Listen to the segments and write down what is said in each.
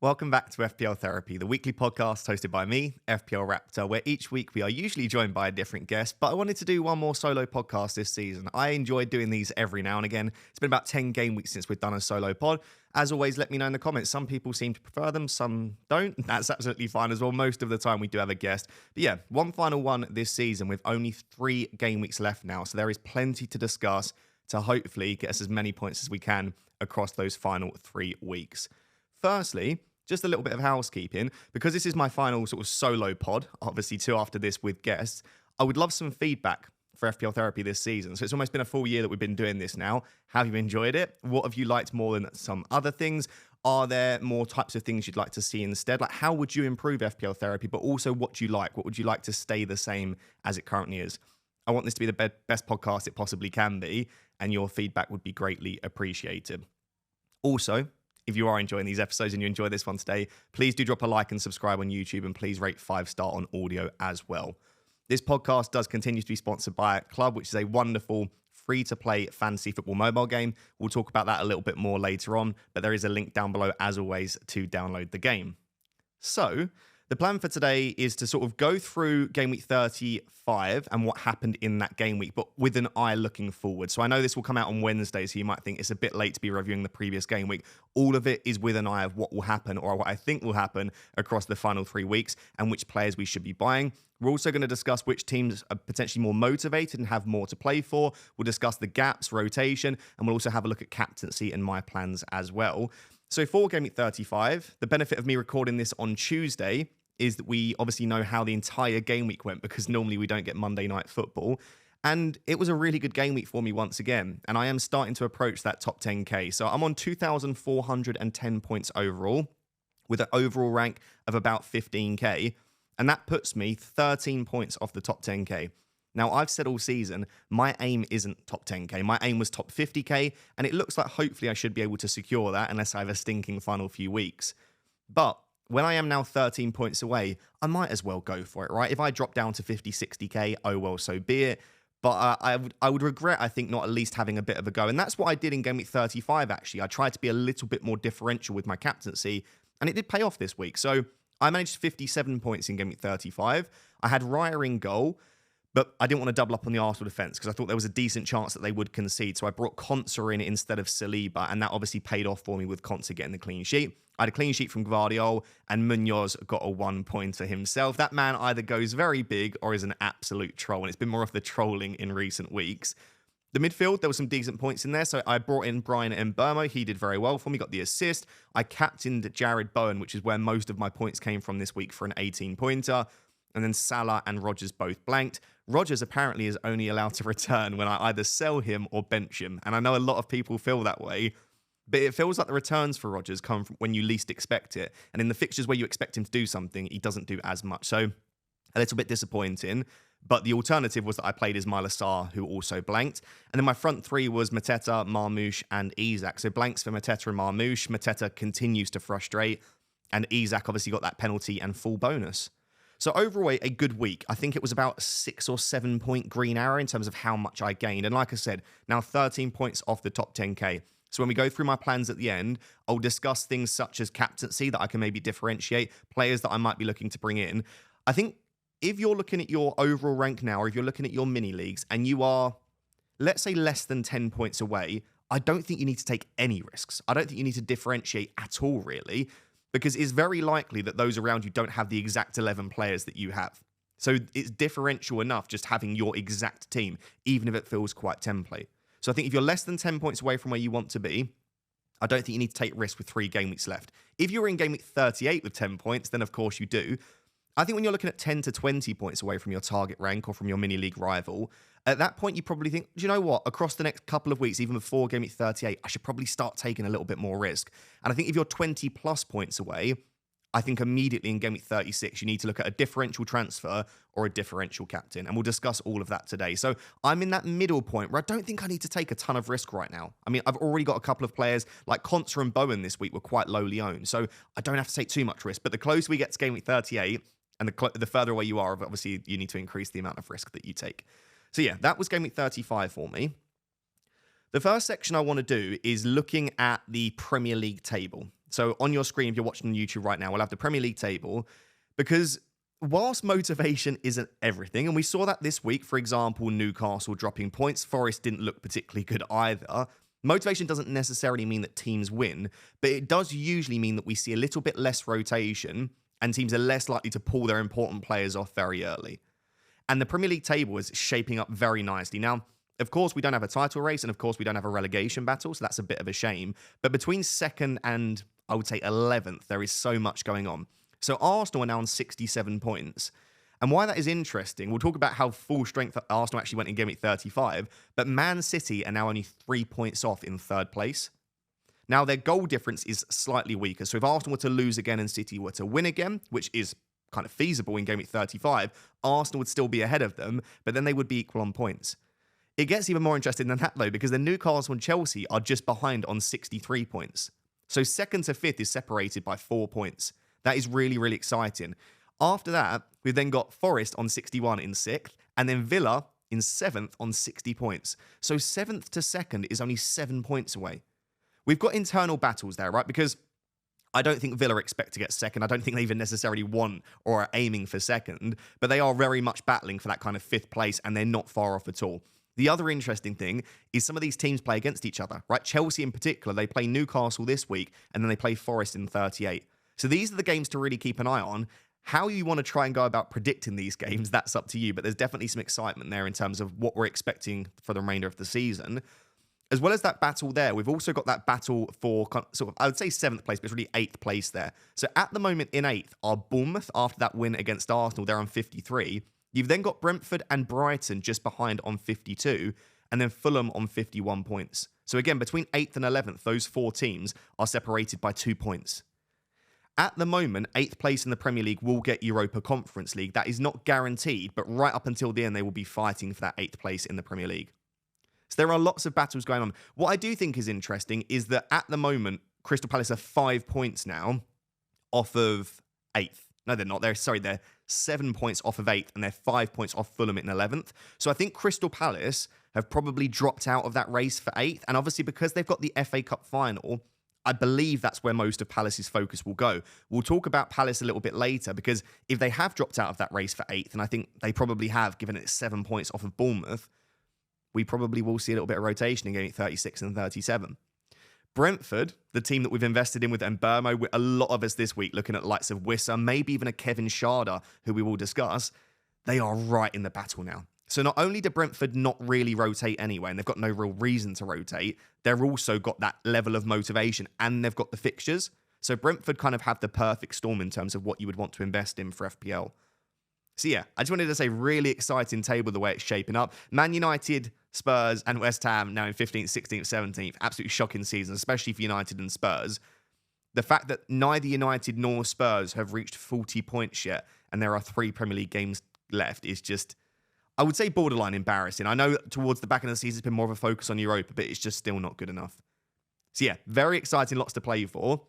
Welcome back to FPL Therapy, the weekly podcast hosted by me, FPL Raptor, where each week we are usually joined by a different guest, but I wanted to do one more solo podcast this season. I enjoy doing these every now and again. It's been about 10 game weeks since we've done a solo pod. As always, let me know in the comments. Some people seem to prefer them, some don't. That's absolutely fine as well. Most of the time we do have a guest. But yeah, one final one this season with only 3 game weeks left now, so there is plenty to discuss to hopefully get us as many points as we can across those final 3 weeks. Firstly, just a little bit of housekeeping. Because this is my final sort of solo pod, obviously 2 after this with guests, I would love some feedback for FPL Therapy this season. So it's almost been a full year that we've been doing this now. Have you enjoyed it? What have you liked more than some other things? Are there more types of things you'd like to see instead? Like, how would you improve FPL Therapy? But also, what do you like? What would you like to stay the same as it currently is? I want this to be the best podcast it possibly can be, and your feedback would be greatly appreciated. Also, if you are enjoying these episodes and you enjoy this one today, please do drop a like and subscribe on YouTube, and please rate 5-star on audio as well. This podcast does continue to be sponsored by Club, which is a wonderful free-to-play fantasy football mobile game. We'll talk about that a little bit more later on, but there is a link down below, as always, to download the game. So, the plan for today is to sort of go through game week 35 and what happened in that game week, but with an eye looking forward. So I know this will come out on Wednesday, so you might think it's a bit late to be reviewing the previous game week. All of it is with an eye of what will happen, or what I think will happen across the final 3 weeks, and which players we should be buying. We're also going to discuss which teams are potentially more motivated and have more to play for. We'll discuss the gaps, rotation, and we'll also have a look at captaincy and my plans as well. So for game week 35, the benefit of me recording this on Tuesday is that we obviously know how the entire game week went, because normally we don't get Monday night football. And it was a really good game week for me once again. And I am starting to approach that top 10k. So I'm on 2,410 points overall, with an overall rank of about 15k. And that puts me 13 points off the top 10k. Now, I've said all season, my aim isn't top 10k. My aim was top 50k, and it looks like hopefully I should be able to secure that unless I have a stinking final few weeks. But when I am now 13 points away, I might as well go for it, right? If I drop down to 50, 60k, oh well, so be it. But I would regret, I think, not at least having a bit of a go. And that's what I did in game week 35, actually. I tried to be a little bit more differential with my captaincy, and it did pay off this week. So I managed 57 points in game week 35. I had Raya in goal, but I didn't want to double up on the Arsenal defence because I thought there was a decent chance that they would concede. So I brought Konsa in instead of Saliba, and that obviously paid off for me with Konsa getting the clean sheet. I had a clean sheet from Gvardiol, and Munoz got a 1-pointer himself. That man either goes very big or is an absolute troll, and it's been more of the trolling in recent weeks. The midfield, there were some decent points in there. So I brought in Brian Mbeumo. He did very well for me, got the assist. I captained Jared Bowen, which is where most of my points came from this week, for an 18-pointer. And then Salah and Rodgers both blanked. Rodgers apparently is only allowed to return when I either sell him or bench him. And I know a lot of people feel that way, but it feels like the returns for Rodgers come from when you least expect it. And in the fixtures where you expect him to do something, he doesn't do as much. So a little bit disappointing. But the alternative was that I played Ismaila Sarr, who also blanked. And then my front 3 was Mateta, Marmoush, and Isak. So blanks for Mateta and Marmoush. Mateta continues to frustrate. And Isak obviously got that penalty and full bonus. So overall, a good week. I think it was about a 6 or 7 point green arrow in terms of how much I gained. And like I said, now 13 points off the top 10k. So when we go through my plans at the end, I'll discuss things such as captaincy that I can maybe differentiate, players that I might be looking to bring in. I think if you're looking at your overall rank now, or if you're looking at your mini leagues and you are, let's say, less than 10 points away, I don't think you need to take any risks. I don't think you need to differentiate at all, really, because it's very likely that those around you don't have the exact 11 players that you have. So it's differential enough just having your exact team, even if it feels quite template. So I think if you're less than 10 points away from where you want to be, I don't think you need to take risks with 3 game weeks left. If you're in game week 38 with 10 points, then of course you do. I think when you're looking at 10 to 20 points away from your target rank or from your mini league rival, at that point you probably think, do you know what? Across the next couple of weeks, even before game week 38, I should probably start taking a little bit more risk. And I think if you're 20 plus points away, I think immediately in game week 36, you need to look at a differential transfer or a differential captain. And we'll discuss all of that today. So I'm in that middle point where I don't think I need to take a ton of risk right now. I mean, I've already got a couple of players like Konsa and Bowen this week were quite lowly owned. So I don't have to take too much risk. But the closer we get to game week 38, and the further away you are, obviously, you need to increase the amount of risk that you take. So yeah, that was game week 35 for me. The first section I want to do is looking at the Premier League table. So on your screen, if you're watching on YouTube right now, we'll have the Premier League table, because whilst motivation isn't everything, and we saw that this week, for example, Newcastle dropping points, Forest didn't look particularly good either. Motivation doesn't necessarily mean that teams win, but it does usually mean that we see a little bit less rotation and teams are less likely to pull their important players off very early. And the Premier League table is shaping up very nicely. Now, of course, we don't have a title race, and of course, we don't have a relegation battle, so that's a bit of a shame. But between 2nd and, I would say, 11th, there is so much going on. So Arsenal are now on 67 points. And why that is interesting, we'll talk about how full strength Arsenal actually went in Game Week 35, but Man City are now only 3 points off in 3rd place. Now, their goal difference is slightly weaker. So if Arsenal were to lose again and City were to win again, which is kind of feasible in Game Week 35, Arsenal would still be ahead of them, but then they would be equal on points. It gets even more interesting than that, though, because the Newcastle and Chelsea are just behind on 63 points. So 2nd to 5th is separated by 4 points. That is really, really exciting. After that, we've then got Forest on 61 in 6th, and then Villa in 7th on 60 points. So 7th to 2nd is only 7 points away. We've got internal battles there, right? Because I don't think Villa expect to get 2nd. I don't think they even necessarily want or are aiming for 2nd, but they are very much battling for that kind of 5th place, and they're not far off at all. The other interesting thing is some of these teams play against each other, right? Chelsea in particular, they play Newcastle this week, and then they play Forest in 38. So these are the games to really keep an eye on. How you want to try and go about predicting these games, that's up to you. But there's definitely some excitement there in terms of what we're expecting for the remainder of the season. As well as that battle there, we've also got that battle for sort of, I would say 7th place, but it's really 8th place there. So at the moment in 8th are Bournemouth after that win against Arsenal. They're on 53. You've then got Brentford and Brighton just behind on 52, and then Fulham on 51 points. So again, between 8th and 11th, those 4 teams are separated by 2 points. At the moment, 8th place in the Premier League will get Europa Conference League. That is not guaranteed, but right up until the end, they will be fighting for that 8th place in the Premier League. So there are lots of battles going on. What I do think is interesting is that at the moment, Crystal Palace are 5 points now off of 8th. No, they're not. They're 7 points off of 8th, and they're 5 points off Fulham in 11th. So I think Crystal Palace have probably dropped out of that race for 8th. And obviously, because they've got the FA Cup final, I believe that's where most of Palace's focus will go. We'll talk about Palace a little bit later, because if they have dropped out of that race for 8th, and I think they probably have, given it 7 points off of Bournemouth, we probably will see a little bit of rotation in Game 36 and 37. Brentford, the team that we've invested in with Mbermo, a lot of us this week looking at the likes of Wissa, maybe even a Kevin Schade, who we will discuss, they are right in the battle now. So not only do Brentford not really rotate anyway, and they've got no real reason to rotate, they've also got that level of motivation, and they've got the fixtures. So Brentford kind of have the perfect storm in terms of what you would want to invest in for FPL. So yeah, I just wanted to say really exciting table the way it's shaping up. Man United, Spurs, and West Ham now in 15th, 16th, 17th. Absolutely shocking season, especially for United and Spurs. The fact that neither United nor Spurs have reached 40 points yet, and there are 3 Premier League games left, is just, I would say, borderline embarrassing. I know towards the back end of the season, it's been more of a focus on Europa, but it's just still not good enough. So yeah, very exciting, lots to play for.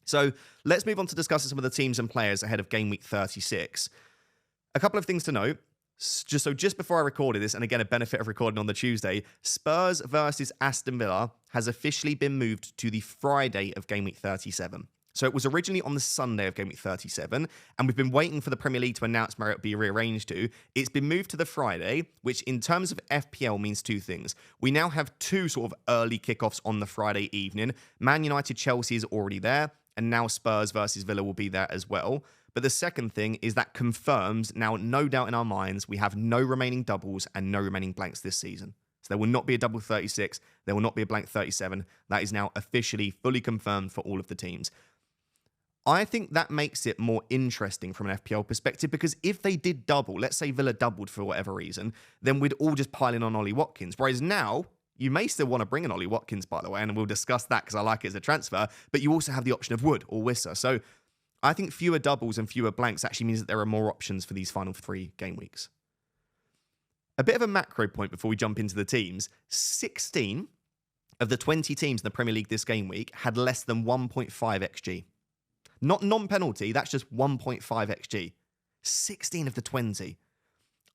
So let's move on to discussing some of the teams and players ahead of Game Week 36. A couple of things to note. Just before I recorded this, and again, a benefit of recording on the Tuesday, Spurs versus Aston Villa has officially been moved to the Friday of Game Week 37. So it was originally on the Sunday of Game Week 37, and we've been waiting for the Premier League to announce where it will be rearranged to. It's been moved to the Friday, which in terms of FPL means 2 things. We now have 2 sort of early kickoffs on the Friday evening. Man United Chelsea is already there, and now Spurs versus Villa will be there as well. But the second thing is that confirms, now no doubt in our minds, we have no remaining doubles and no remaining blanks this season. So there will not be a double 36, there will not be a blank 37. That is now officially fully confirmed for all of the teams. I think that makes it more interesting from an FPL perspective, because if they did double, let's say Villa doubled for whatever reason, then we'd all just pile in on Ollie Watkins. Whereas now, you may still want to bring in Ollie Watkins, by the way, and we'll discuss that because I like it as a transfer, but you also have the option of Wood or Wissa. So I think fewer doubles and fewer blanks actually means that there are more options for these final 3 game weeks. A bit of a macro point before we jump into the teams. 16 of the 20 teams in the Premier League this game week had less than 1.5 XG. Not non-penalty, that's just 1.5 XG. 16 of the 20.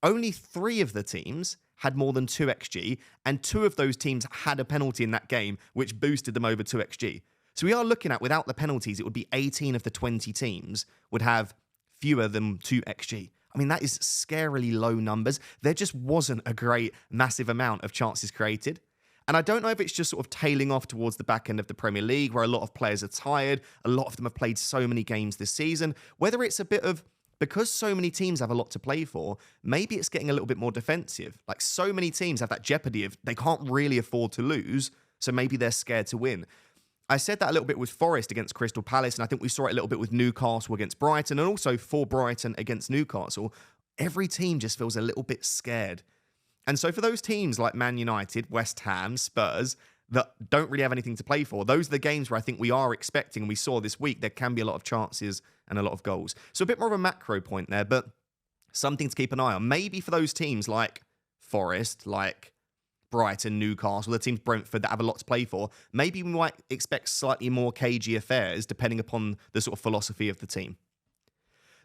Only 3 of the teams had more than 2 XG, and 2 of those teams had a penalty in that game, which boosted them over 2 XG. So we are looking at, without the penalties, it would be 18 of the 20 teams would have fewer than 2 XG. I mean, that is scarily low numbers. There just wasn't a great, massive amount of chances created. And I don't know if it's just sort of tailing off towards the back end of the Premier League, where a lot of players are tired. A lot of them have played so many games this season. Whether it's a bit of, because so many teams have a lot to play for, maybe it's getting a little bit more defensive. Like, so many teams have that jeopardy of they can't really afford to lose, so maybe they're scared to win. I said that a little bit with Forest against Crystal Palace, and I think we saw it a little bit with Newcastle against Brighton, and also for Brighton against Newcastle. Every team just feels a little bit scared. And so for those teams like Man United, West Ham, Spurs, that don't really have anything to play for, those are the games where I think we are expecting, and we saw this week, there can be a lot of chances and a lot of goals. So a bit more of a macro point there, but something to keep an eye on. Maybe for those teams like Forest, like Brighton, Newcastle, the teams Brentford that have a lot to play for, maybe we might expect slightly more cagey affairs depending upon the sort of philosophy of the team.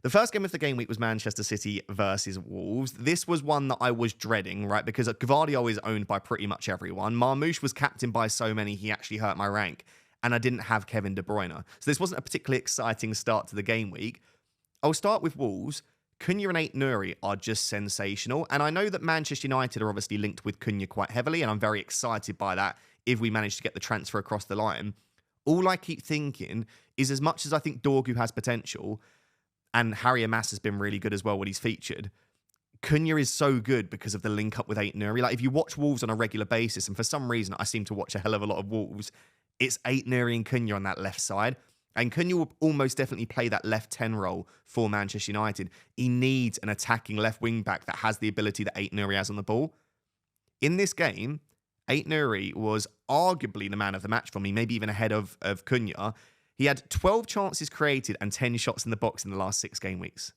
The first game of the game week was Manchester City versus Wolves. This was one that I was dreading, right? Because Gvardiol is owned by pretty much everyone. Marmoush was captained by so many, he actually hurt my rank. And I didn't have Kevin De Bruyne. So this wasn't a particularly exciting start to the game week. I'll start with Wolves. Cunha and Ait-Nouri are just sensational. And I know that Manchester United are obviously linked with Cunha quite heavily, and I'm very excited by that if we manage to get the transfer across the line. All I keep thinking is, as much as I think Dorgu has potential, and Harry Amass has been really good as well when he's featured, Cunha is so good because of the link up with Ait-Nouri. Like, if you watch Wolves on a regular basis, and for some reason I seem to watch a hell of a lot of Wolves, it's Ait-Nouri and Cunha on that left side. And Cunha will almost definitely play that left 10 role for Manchester United. He needs an attacking left wing back that has the ability that Ait-Nouri has on the ball. In this game, Ait-Nouri was arguably the man of the match for me, maybe even ahead of Cunha. He had 12 chances created and 10 shots in the box in the last 6 game weeks.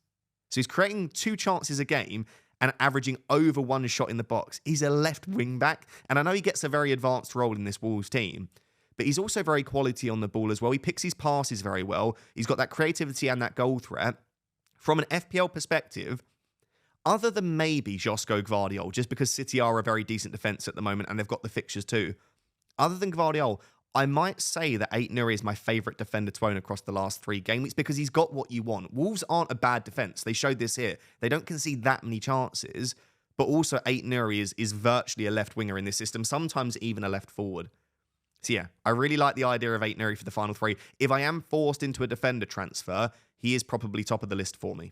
So he's creating 2 chances a game and averaging over 1 shot in the box. He's a left wing back, and I know he gets a very advanced role in this Wolves team, but he's also very quality on the ball as well. He picks his passes very well. He's got that creativity and that goal threat. From an FPL perspective, other than maybe Josko Gvardiol, just because City are a very decent defence at the moment and they've got the fixtures too, other than Gvardiol, I might say that Ait-Nouri is my favourite defender to own across the last 3 game weeks because he's got what you want. Wolves aren't a bad defence. They showed this here. They don't concede that many chances, but also Ait-Nouri is virtually a left winger in this system, sometimes even a left forward. So yeah, I really like the idea of Ait-Nouri for the final 3. If I am forced into a defender transfer, he is probably top of the list for me.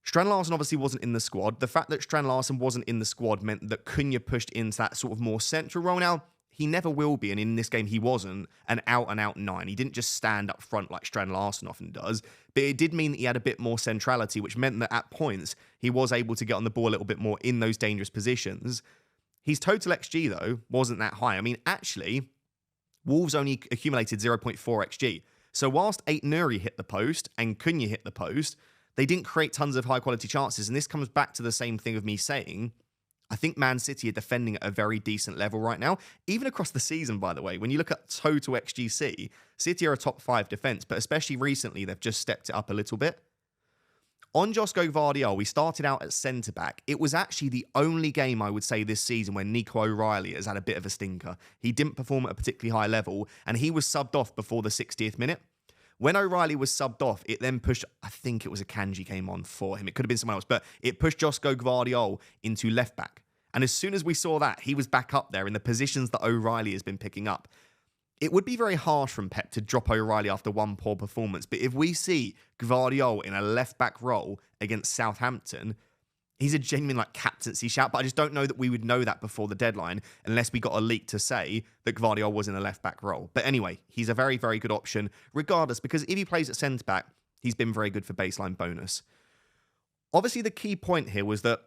Strand Larsen obviously wasn't in the squad. The fact that Strand Larsen wasn't in the squad meant that Cunha pushed into that sort of more central role. Now, he never will be, and in this game he wasn't an out-and-out 9. He didn't just stand up front like Strand Larsen often does, but it did mean that he had a bit more centrality, which meant that at points he was able to get on the ball a little bit more in those dangerous positions. His total XG, though, wasn't that high. I mean, actually, Wolves only accumulated 0.4 XG. So whilst Ait-Nouri hit the post and Cunha hit the post, they didn't create tons of high-quality chances. And this comes back to the same thing of me saying, I think Man City are defending at a very decent level right now. Even across the season, by the way, when you look at total XGC, City are a top 5 defence, but especially recently, they've just stepped it up a little bit. On Josko Gvardiol, we started out at centre-back. It was actually the only game, I would say, this season where Nico O'Reilly has had a bit of a stinker. He didn't perform at a particularly high level, and he was subbed off before the 60th minute. When O'Reilly was subbed off, it then pushed, I think it was a Kanji came on for him. It could have been someone else, but it pushed Josko Gvardiol into left-back. And as soon as we saw that, he was back up there in the positions that O'Reilly has been picking up. It would be very harsh from Pep to drop O'Reilly after one poor performance, but if we see Gvardiol in a left-back role against Southampton, he's a genuine captaincy shout, but I just don't know that we would know that before the deadline unless we got a leak to say that Gvardiol was in a left-back role. But anyway, he's a very, very good option regardless, because if he plays at centre-back, he's been very good for baseline bonus. Obviously, the key point here was that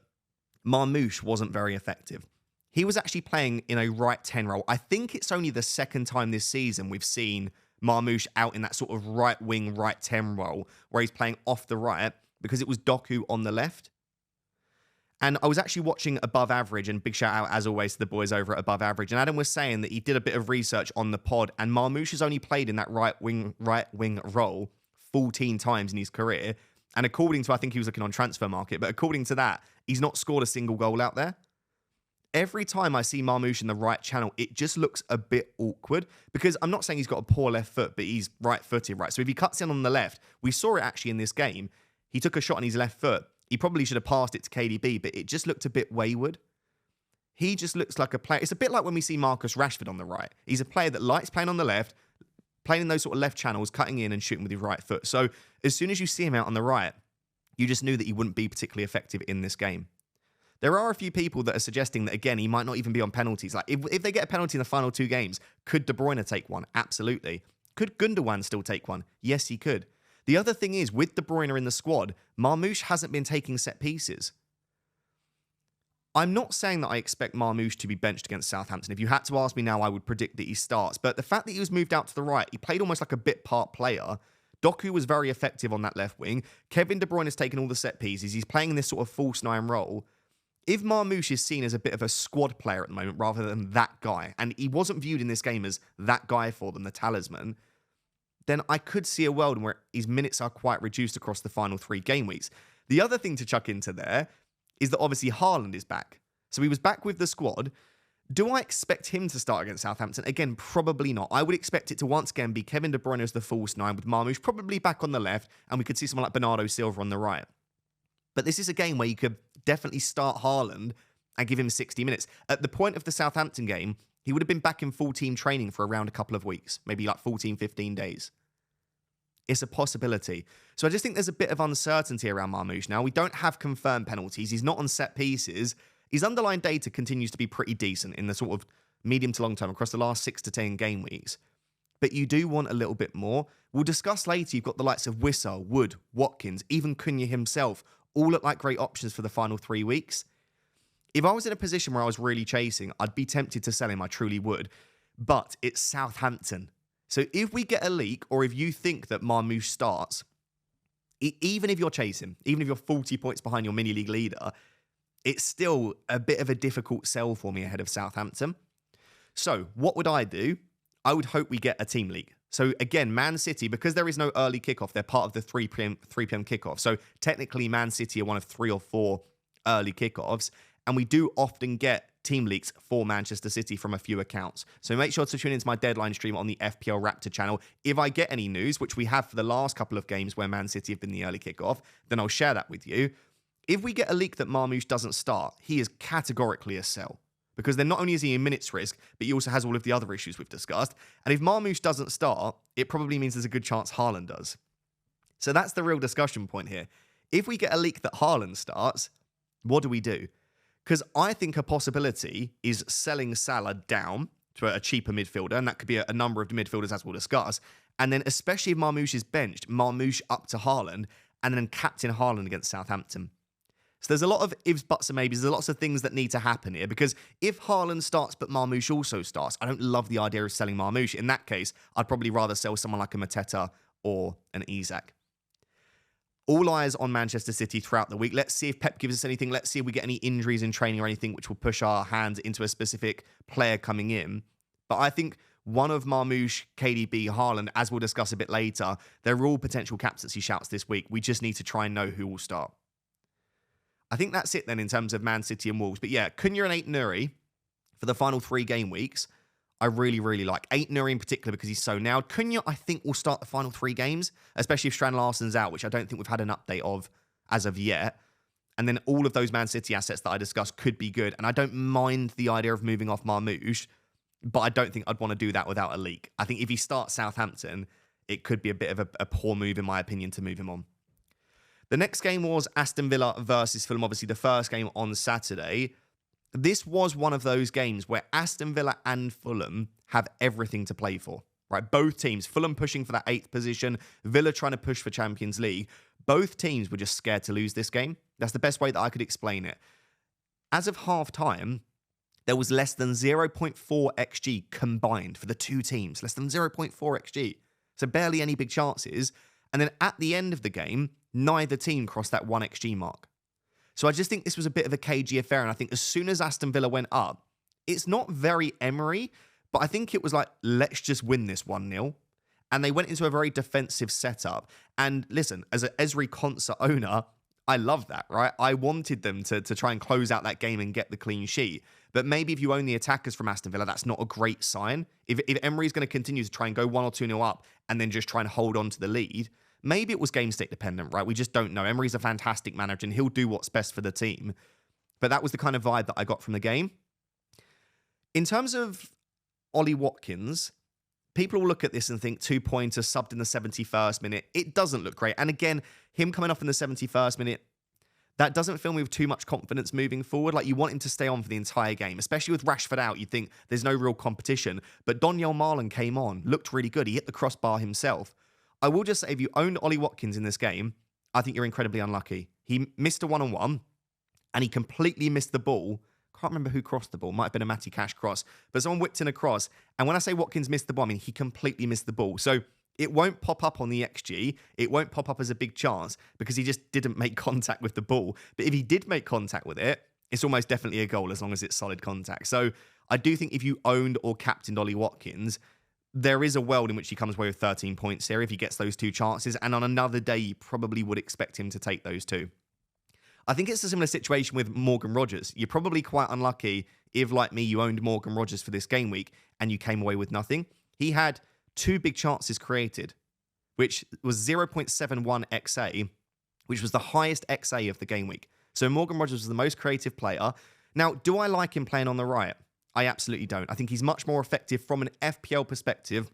Marmoush wasn't very effective. He was actually playing in a right 10 role. I think it's only the second time this season we've seen Marmoush out in that sort of right wing, right 10 role where he's playing off the right, because it was Doku on the left. And I was actually watching Above Average, and big shout out as always to the boys over at Above Average. And Adam was saying that he did a bit of research on the pod, and Marmoush has only played in that right wing role 14 times in his career. And according to, I think he was looking on Transfer Market, but according to that, he's not scored a single goal out there. every time I see Marmoush in the right channel, it just looks a bit awkward because I'm not saying he's got a poor left foot, but he's right-footed, right? So if he cuts in on the left, we saw it actually in this game. He took a shot on his left foot. He probably should have passed it to KDB, but it just looked a bit wayward. He just looks like a player. It's a bit like when we see Marcus Rashford on the right. He's a player that likes playing on the left, playing in those sort of left channels, cutting in and shooting with his right foot. So as soon as you see him out on the right, you just knew that he wouldn't be particularly effective in this game. There are a few people that are suggesting that, again, he might not even be on penalties. Like, if they get a penalty in the final 2 games, could De Bruyne take one? Absolutely. Could Gundogan still take one? Yes, he could. The other thing is, with De Bruyne in the squad, Marmoush hasn't been taking set pieces. I'm not saying that I expect Marmoush to be benched against Southampton. If you had to ask me now, I would predict that he starts. But the fact that he was moved out to the right, he played almost like a bit part player. Doku was very effective on that left wing. Kevin De Bruyne has taken all the set pieces. He's playing in this sort of false 9 role. If Marmoush is seen as a bit of a squad player at the moment rather than that guy, and he wasn't viewed in this game as that guy for them, the talisman, then I could see a world where his minutes are quite reduced across the final 3 game weeks. The other thing to chuck into there is that obviously Haaland is back. So he was back with the squad. Do I expect him to start against Southampton? Again, probably not. I would expect it to once again be Kevin De Bruyne as the false 9 with Marmoush probably back on the left, and we could see someone like Bernardo Silva on the right. But this is a game where you could definitely start Haaland and give him 60 minutes. At the point of the Southampton game, he would have been back in full team training for around a couple of weeks, maybe like 14, 15 days. It's a possibility. So I just think there's a bit of uncertainty around Marmoush now. We don't have confirmed penalties. He's not on set pieces. His underlying data continues to be pretty decent in the sort of medium to long term across the last 6 to 10 game weeks. But you do want a little bit more. We'll discuss later. You've got the likes of Wissa, Wood, Watkins, even Cunha himself, all look like great options for the final 3 weeks. If I was in a position where I was really chasing, I'd be tempted to sell him. I truly would. But it's Southampton. So if we get a leak, or if you think that Marmoush starts, even if you're chasing, even if you're 40 points behind your mini league leader, it's still a bit of a difficult sell for me ahead of Southampton. So what would I do? I would hope we get a team league. So again, Man City, because there is no early kickoff, they're part of the 3 p.m. kickoff. So technically, Man City are one of 3 or 4 early kickoffs. And we do often get team leaks for Manchester City from a few accounts. So make sure to tune into my deadline stream on the FPL Raptor channel. If I get any news, which we have for the last couple of games where Man City have been the early kickoff, then I'll share that with you. If we get a leak that Marmoush doesn't start, he is categorically a sell. Because then not only is he in minutes risk, but he also has all of the other issues we've discussed. And if Marmoush doesn't start, it probably means there's a good chance Haaland does. So that's the real discussion point here. If we get a leak that Haaland starts, what do we do? Because I think a possibility is selling Salah down to a cheaper midfielder, and that could be a number of midfielders as we'll discuss. And then especially if Marmoush is benched, Marmoush up to Haaland, and then captain Haaland against Southampton. So there's a lot of ifs, buts, and maybes. There's lots of things that need to happen here, because if Haaland starts but Marmoush also starts, I don't love the idea of selling Marmoush. In that case, I'd probably rather sell someone like a Mateta or an Isak. All eyes on Manchester City throughout the week. Let's see if Pep gives us anything. Let's see if we get any injuries in training or anything which will push our hands into a specific player coming in. But I think one of Marmoush, KDB, Haaland, as we'll discuss a bit later, they're all potential captaincy shouts this week. We just need to try and know who will start. I think that's it then in terms of Man City and Wolves. But yeah, Cunha and Ait Nuri for the final 3 game weeks, I really, really like. Ait Nuri in particular because he's so nailed. Cunha, I think, will start the final 3 games, especially if Strand Larsen's out, which I don't think we've had an update of as of yet. And then all of those Man City assets that I discussed could be good. And I don't mind the idea of moving off Marmoush, but I don't think I'd want to do that without a leak. I think if he starts Southampton, it could be a bit of a poor move, in my opinion, to move him on. The next game was Aston Villa versus Fulham, obviously the first game on Saturday. This was one of those games where Aston Villa and Fulham have everything to play for, right? Both teams, Fulham pushing for that 8th position, Villa trying to push for Champions League. Both teams were just scared to lose this game. That's the best way that I could explain it. As of half-time, there was less than 0.4 XG combined for the 2 teams. Less than 0.4 XG. So barely any big chances. And then at the end of the game, neither team crossed that 1 XG mark. So I just think this was a bit of a cagey affair. And I think as soon as Aston Villa went up, it's not very Emery, but I think it was like, let's just win this 1-0. And they went into a very defensive setup. And listen, as an Esri Konsa owner, I love that, right? I wanted them to try and close out that game and get the clean sheet. But maybe if you own the attackers from Aston Villa, that's not a great sign. If Emery's going to continue to try and go 1 or 2 nil up and then just try and hold on to the lead, maybe it was game state dependent, right? We just don't know. Emery's a fantastic manager and he'll do what's best for the team. But that was the kind of vibe that I got from the game. In terms of Ollie Watkins, people will look at this and think 2-pointers subbed in the 71st minute. It doesn't look great. And again, him coming off in the 71st minute, that doesn't fill me with too much confidence moving forward. Like, you want him to stay on for the entire game, especially with Rashford out. You'd think there's no real competition. But Donyell Marlon came on, looked really good. He hit the crossbar himself. I will just say, if you owned Ollie Watkins in this game, I think you're incredibly unlucky. He missed a one-on-one, and he completely missed the ball. Can't remember who crossed the ball. Might have been a Matty Cash cross. But someone whipped in a cross. And when I say Watkins missed the ball, I mean he completely missed the ball. So it won't pop up on the XG. It won't pop up as a big chance because he just didn't make contact with the ball. But if he did make contact with it, it's almost definitely a goal as long as it's solid contact. So I do think if you owned or captained Ollie Watkins, there is a world in which he comes away with 13 points here if he gets those 2 chances. And on another day, you probably would expect him to take those 2. I think it's a similar situation with Morgan Rogers. You're probably quite unlucky if, like me, you owned Morgan Rogers for this game week and you came away with nothing. He had 2 big chances created, which was 0.71 XA, which was the highest XA of the game week. So Morgan Rogers was the most creative player. Now, do I like him playing on the right? I absolutely don't. I think he's much more effective from an FPL perspective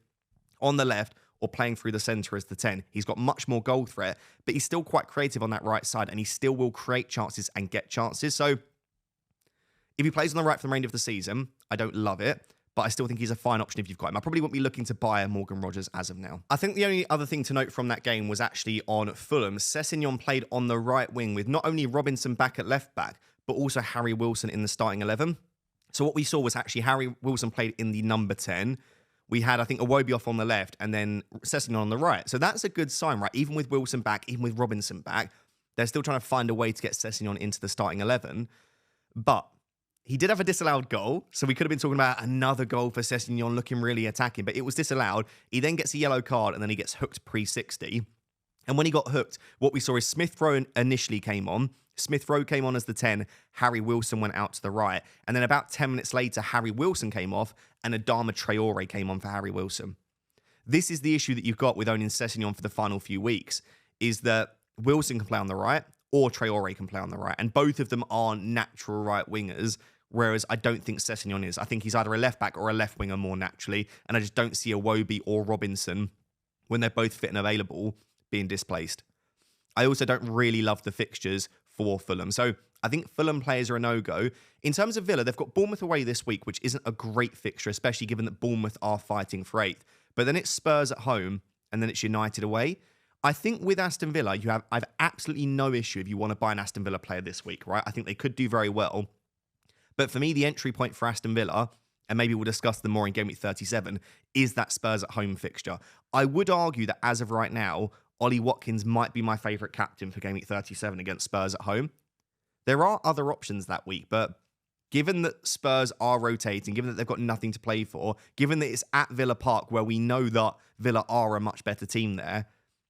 on the left or playing through the centre as the 10. He's got much more goal threat, but he's still quite creative on that right side, and he still will create chances and get chances. So if he plays on the right for the remainder of the season, I don't love it, but I still think he's a fine option if you've got him. I probably won't be looking to buy a Morgan Rogers as of now. I think the only other thing to note from that game was actually on Fulham. Sessegnon played on the right wing with not only Robinson back at left back, but also Harry Wilson in the starting 11. So what we saw was actually Harry Wilson played in the number 10. We had, I think, Iwobi off on the left and then Sessegnon on the right. So that's a good sign, right? Even with Wilson back, even with Robinson back, they're still trying to find a way to get Sessegnon into the starting 11. But he did have a disallowed goal. So we could have been talking about another goal for Sessegnon looking really attacking, but it was disallowed. He then gets a yellow card and then he gets hooked pre-60. And when he got hooked, what we saw is Smith Rowe initially came on. Smith Rowe came on as the 10. Harry Wilson went out to the right. And then about 10 minutes later, Harry Wilson came off and Adama Traore came on for Harry Wilson. This is the issue that you've got with owning Sessegnon for the final few weeks, is that Wilson can play on the right or Traore can play on the right. And both of them are natural right wingers, whereas I don't think Sessegnon is. I think he's either a left back or a left winger more naturally. And I just don't see Iwobi or Robinson, when they're both fit and available, being displaced. I also don't really love the fixtures for Fulham. So I think Fulham players are a no-go. In terms of Villa, they've got Bournemouth away this week, which isn't a great fixture, especially given that Bournemouth are fighting for 8th. But then it's Spurs at home, and then it's United away. I think with Aston Villa, I've absolutely no issue if you want to buy an Aston Villa player this week, right? I think they could do very well. But for me, the entry point for Aston Villa, and maybe we'll discuss them more in Game Week 37, is that Spurs at home fixture. I would argue that as of right now, Ollie Watkins might be my favourite captain for Game Week 37 against Spurs at home. There are other options that week, but given that Spurs are rotating, given that they've got nothing to play for, given that it's at Villa Park where we know that Villa are a much better team there,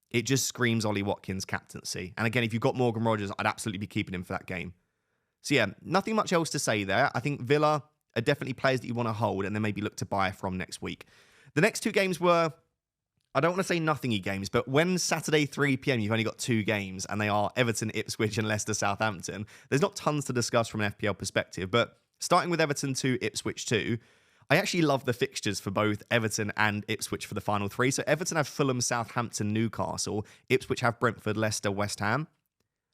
it just screams Ollie Watkins captaincy. And again, if you've got Morgan Rogers, I'd absolutely be keeping him for that game. So yeah, nothing much else to say there. I think Villa are definitely players that you want to hold and then maybe look to buy from next week. The next 2 games were, I don't want to say nothingy games, but when Saturday 3 p.m. you've only got 2 games and they are Everton, Ipswich and Leicester, Southampton, there's not tons to discuss from an FPL perspective, but starting with Everton 2, Ipswich 2, I actually love the fixtures for both Everton and Ipswich for the final 3. So Everton have Fulham, Southampton, Newcastle. Ipswich have Brentford, Leicester, West Ham.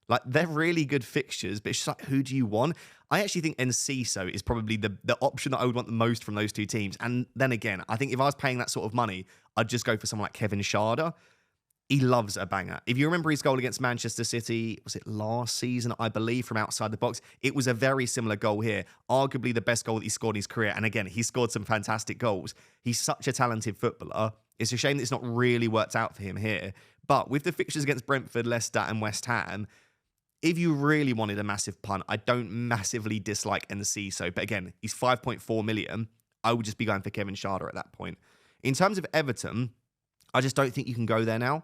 Like, they're really good fixtures, but it's just like, who do you want? I actually think Enciso is probably the option that I would want the most from those 2 teams. And then again, I think if I was paying that sort of money, I'd just go for someone like Kevin Schade. He loves a banger. If you remember his goal against Manchester City, was it last season, I believe, from outside the box? It was a very similar goal here. Arguably the best goal that he scored in his career. And again, he scored some fantastic goals. He's such a talented footballer. It's a shame that it's not really worked out for him here. But with the fixtures against Brentford, Leicester and West Ham, if you really wanted a massive punt, I don't massively dislike Enciso. But again, he's 5.4 million. I would just be going for Kevin Schade at that point. In terms of Everton, I just don't think you can go there now.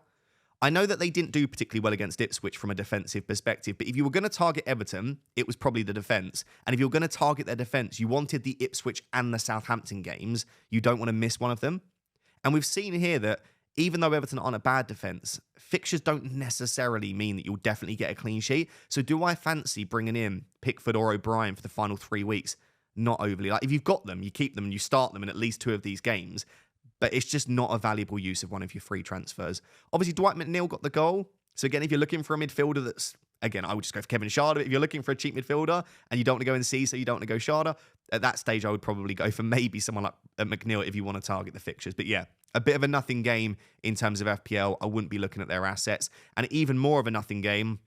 I know that they didn't do particularly well against Ipswich from a defensive perspective, but if you were going to target Everton, it was probably the defence. And if you're going to target their defence, you wanted the Ipswich and the Southampton games. You don't want to miss one of them. And we've seen here that even though Everton aren't a bad defence, fixtures don't necessarily mean that you'll definitely get a clean sheet. So do I fancy bringing in Pickford or O'Brien for the final 3 weeks? Not overly. Like, if you've got them, you keep them and you start them in at least 2 of these games. But it's just not a valuable use of one of your free transfers. Obviously, Dwight McNeil got the goal. So again, if you're looking for a midfielder that's, again, I would just go for Kevin Schade. If you're looking for a cheap midfielder and you don't want to go in C, so you don't want to go Schade, at that stage, I would probably go for maybe someone like McNeil if you want to target the fixtures. But yeah, a bit of a nothing game in terms of FPL. I wouldn't be looking at their assets. And even more of a nothing game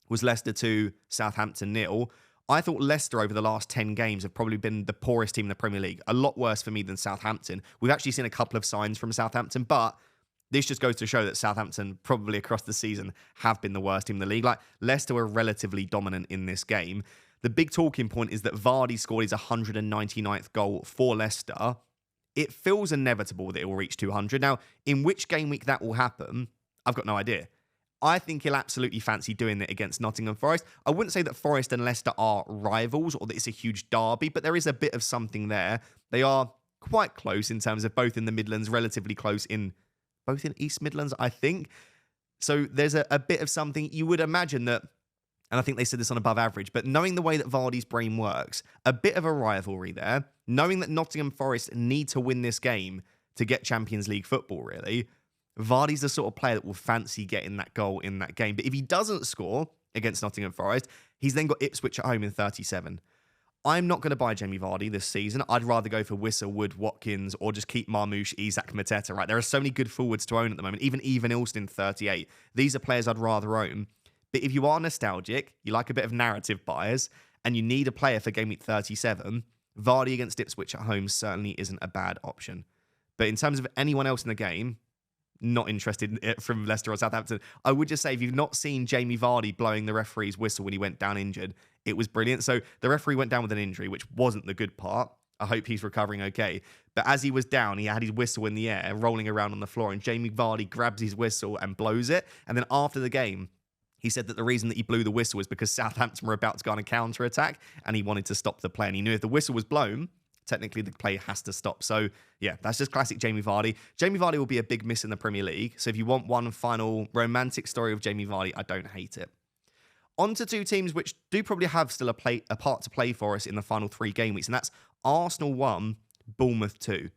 was Leicester 2, Southampton 0. I thought Leicester over the last 10 games have probably been the poorest team in the Premier League. A lot worse for me than Southampton. We've actually seen a couple of signs from Southampton, but this just goes to show that Southampton probably across the season have been the worst team in the league. Like, Leicester were relatively dominant in this game. The big talking point is that Vardy scored his 199th goal for Leicester. It feels inevitable that it will reach 200. Now, in which game week that will happen, I've got no idea. I think he'll absolutely fancy doing it against Nottingham Forest. I wouldn't say that Forest and Leicester are rivals or that it's a huge derby, but there is a bit of something there. They are quite close in terms of both in the Midlands, relatively close in both in East Midlands, I think. So there's a bit of something. You would imagine that, and I think they said this on Above Average, but knowing the way that Vardy's brain works, a bit of a rivalry there, knowing that Nottingham Forest need to win this game to get Champions League football, really, Vardy's the sort of player that will fancy getting that goal in that game. But if he doesn't score against Nottingham Forest, he's then got Ipswich at home in 37. I'm not going to buy Jamie Vardy this season. I'd rather go for Wissa, Wood, Watkins, or just keep Marmoush, Isak, Mateta, right? There are so many good forwards to own at the moment. Even Ilston, 38. These are players I'd rather own. But if you are nostalgic, you like a bit of narrative bias, and you need a player for game week 37, Vardy against Ipswich at home certainly isn't a bad option. But in terms of anyone else in the game, not interested in it from Leicester or Southampton. I would just say, if you've not seen Jamie Vardy blowing the referee's whistle when he went down injured, it was brilliant. So the referee went down with an injury, which wasn't the good part. I hope he's recovering okay. But as he was down, he had his whistle in the air, rolling around on the floor, and Jamie Vardy grabs his whistle and blows it. And then after the game, he said that the reason that he blew the whistle was because Southampton were about to go on a counter-attack, and he wanted to stop the play. And he knew if the whistle was blown, technically the play has to stop. So yeah, that's just classic Jamie Vardy. Jamie Vardy will be a big miss in the Premier League. So if you want one final romantic story of Jamie Vardy, I don't hate it. On to 2 teams which do probably have still a part to play for us in the final 3 game weeks, and that's Arsenal 1, Bournemouth 2.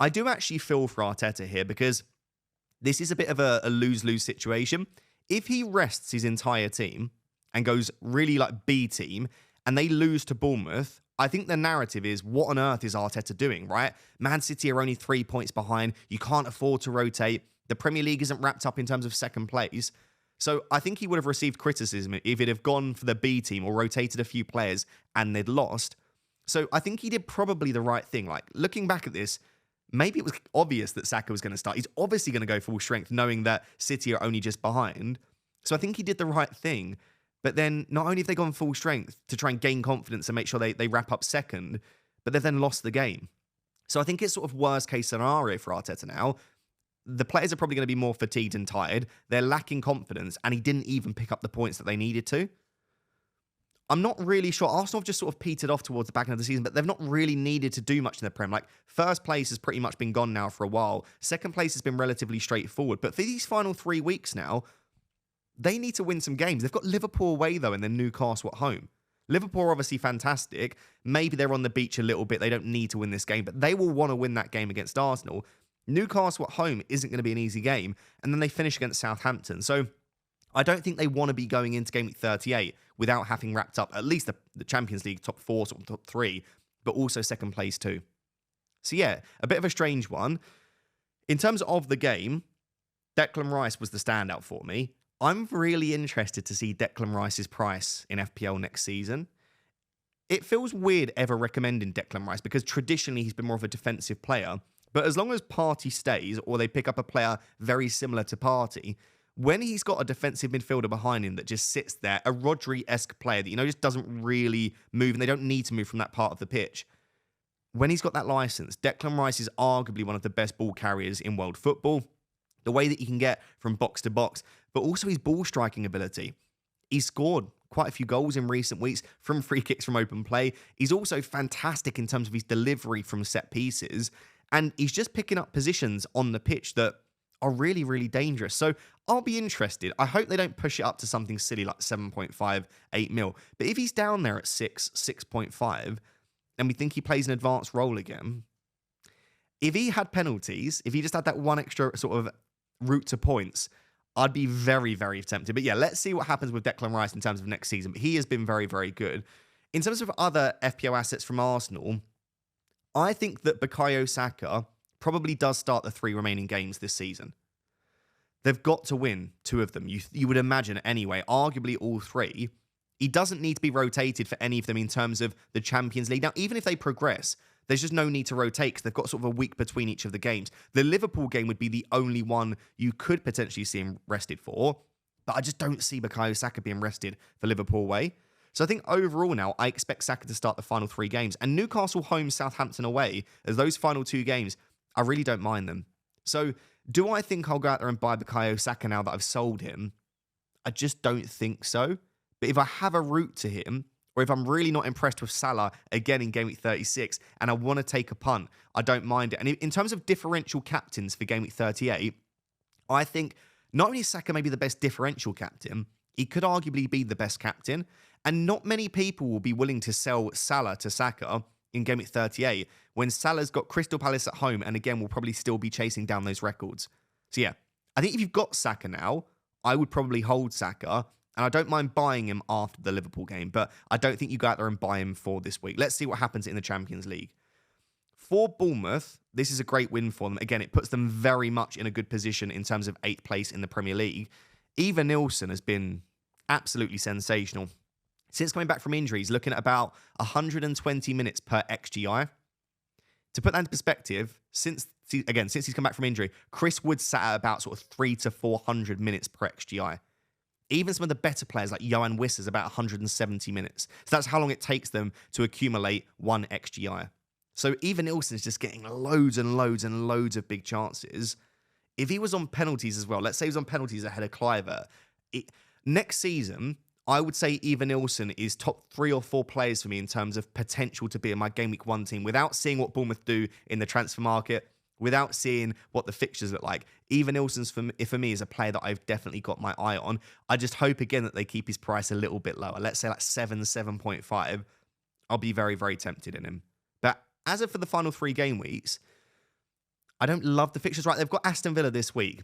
I do actually feel for Arteta here, because this is a bit of a lose-lose situation. If he rests his entire team and goes really like B team, and they lose to Bournemouth, I think the narrative is, what on earth is Arteta doing, right? Man City are only 3 points behind. You can't afford to rotate. The Premier League isn't wrapped up in terms of second place. So I think he would have received criticism if it had gone for the B team or rotated a few players and they'd lost. So I think he did probably the right thing. Like, looking back at this, maybe it was obvious that Saka was going to start. He's obviously going to go full strength, knowing that City are only just behind. So I think he did the right thing. But then not only have they gone full strength to try and gain confidence and make sure they wrap up second, but they've then lost the game. So I think it's sort of worst case scenario for Arteta now. The players are probably going to be more fatigued and tired. They're lacking confidence, and he didn't even pick up the points that they needed to. I'm not really sure. Arsenal have just sort of petered off towards the back end of the season, but they've not really needed to do much in the Prem. Like, first place has pretty much been gone now for a while. Second place has been relatively straightforward. But for these final 3 weeks now, they need to win some games. They've got Liverpool away, though, and then Newcastle at home. Liverpool are obviously fantastic. Maybe they're on the beach a little bit. They don't need to win this game, but they will want to win that game against Arsenal. Newcastle at home isn't going to be an easy game, and then they finish against Southampton. So I don't think they want to be going into game week 38 without having wrapped up at least the Champions League top 4, sort of top 3, but also second place too. So yeah, a bit of a strange one. In terms of the game, Declan Rice was the standout for me. I'm really interested to see Declan Rice's price in FPL next season. It feels weird ever recommending Declan Rice, because traditionally he's been more of a defensive player. But as long as Partey stays, or they pick up a player very similar to Partey, when he's got a defensive midfielder behind him that just sits there, a Rodri-esque player that, just doesn't really move, and they don't need to move from that part of the pitch. When he's got that license, Declan Rice is arguably one of the best ball carriers in world football. the way that he can get from box to box, but also his ball striking ability. He's scored quite a few goals in recent weeks from free kicks from open play. He's also fantastic in terms of his delivery from set pieces. And he's just picking up positions on the pitch that are really, really dangerous. So I'll be interested. I hope they don't push it up to something silly like 7.5, 8 mil. But if he's down there at 6, 6.5, and we think he plays an advanced role again, if he had penalties, if he just had that one extra sort of route to points, I'd be very, very tempted. But yeah, let's see what happens with Declan Rice in terms of next season. But he has been very, very good. In terms of other FPL assets from Arsenal, I think that Bukayo Saka probably does start the 3 remaining games this season. They've got to win 2 of them. You would imagine anyway, arguably all 3. He doesn't need to be rotated for any of them in terms of the Champions League. Now, even if they progress, there's just no need to rotate because they've got sort of a week between each of the games. The Liverpool game would be the only one you could potentially see him rested for, but I just don't see Bukayo Saka being rested for Liverpool away. So I think overall now, I expect Saka to start the final 3 games. And Newcastle home, Southampton away, as those final 2 games, I really don't mind them. So do I think I'll go out there and buy Bukayo Saka now that I've sold him? I just don't think so. But if I have a route to him, or if I'm really not impressed with Salah again in Game Week 36 and I want to take a punt, I don't mind it. And in terms of differential captains for Game Week 38, I think not only is Saka maybe the best differential captain, he could arguably be the best captain. And not many people will be willing to sell Salah to Saka in Game Week 38 when Salah's got Crystal Palace at home and again will probably still be chasing down those records. So yeah, I think if you've got Saka now, I would probably hold Saka. And I don't mind buying him after the Liverpool game, but I don't think you go out there and buy him for this week. Let's see what happens in the Champions League. For Bournemouth, this is a great win for them. Again, it puts them very much in a good position in terms of 8th place in the Premier League. Eva Nilsson has been absolutely sensational. Since coming back from injury, he's looking at about 120 minutes per XGI. To put that into perspective, since he's come back from injury, Chris Wood sat at about sort of 300 to 400 minutes per XGI. Even some of the better players like Johan Wiss is about 170 minutes. So that's how long it takes them to accumulate 1 XGI. So even Nilsson is just getting loads and loads and loads of big chances. If he was on penalties as well, let's say he was on penalties ahead of Cliver, next season, I would say Eva Nilsson is top 3 or 4 players for me in terms of potential to be in my Game Week 1 team without seeing what Bournemouth do in the transfer market, without seeing what the fixtures look like. Eva Nilsson's for me is a player that I've definitely got my eye on. I just hope again that they keep his price a little bit lower. Let's say like 7, 7.5. I'll be very, very tempted in him. But as of for the final 3 game weeks, I don't love the fixtures. Right, they've got Aston Villa this week.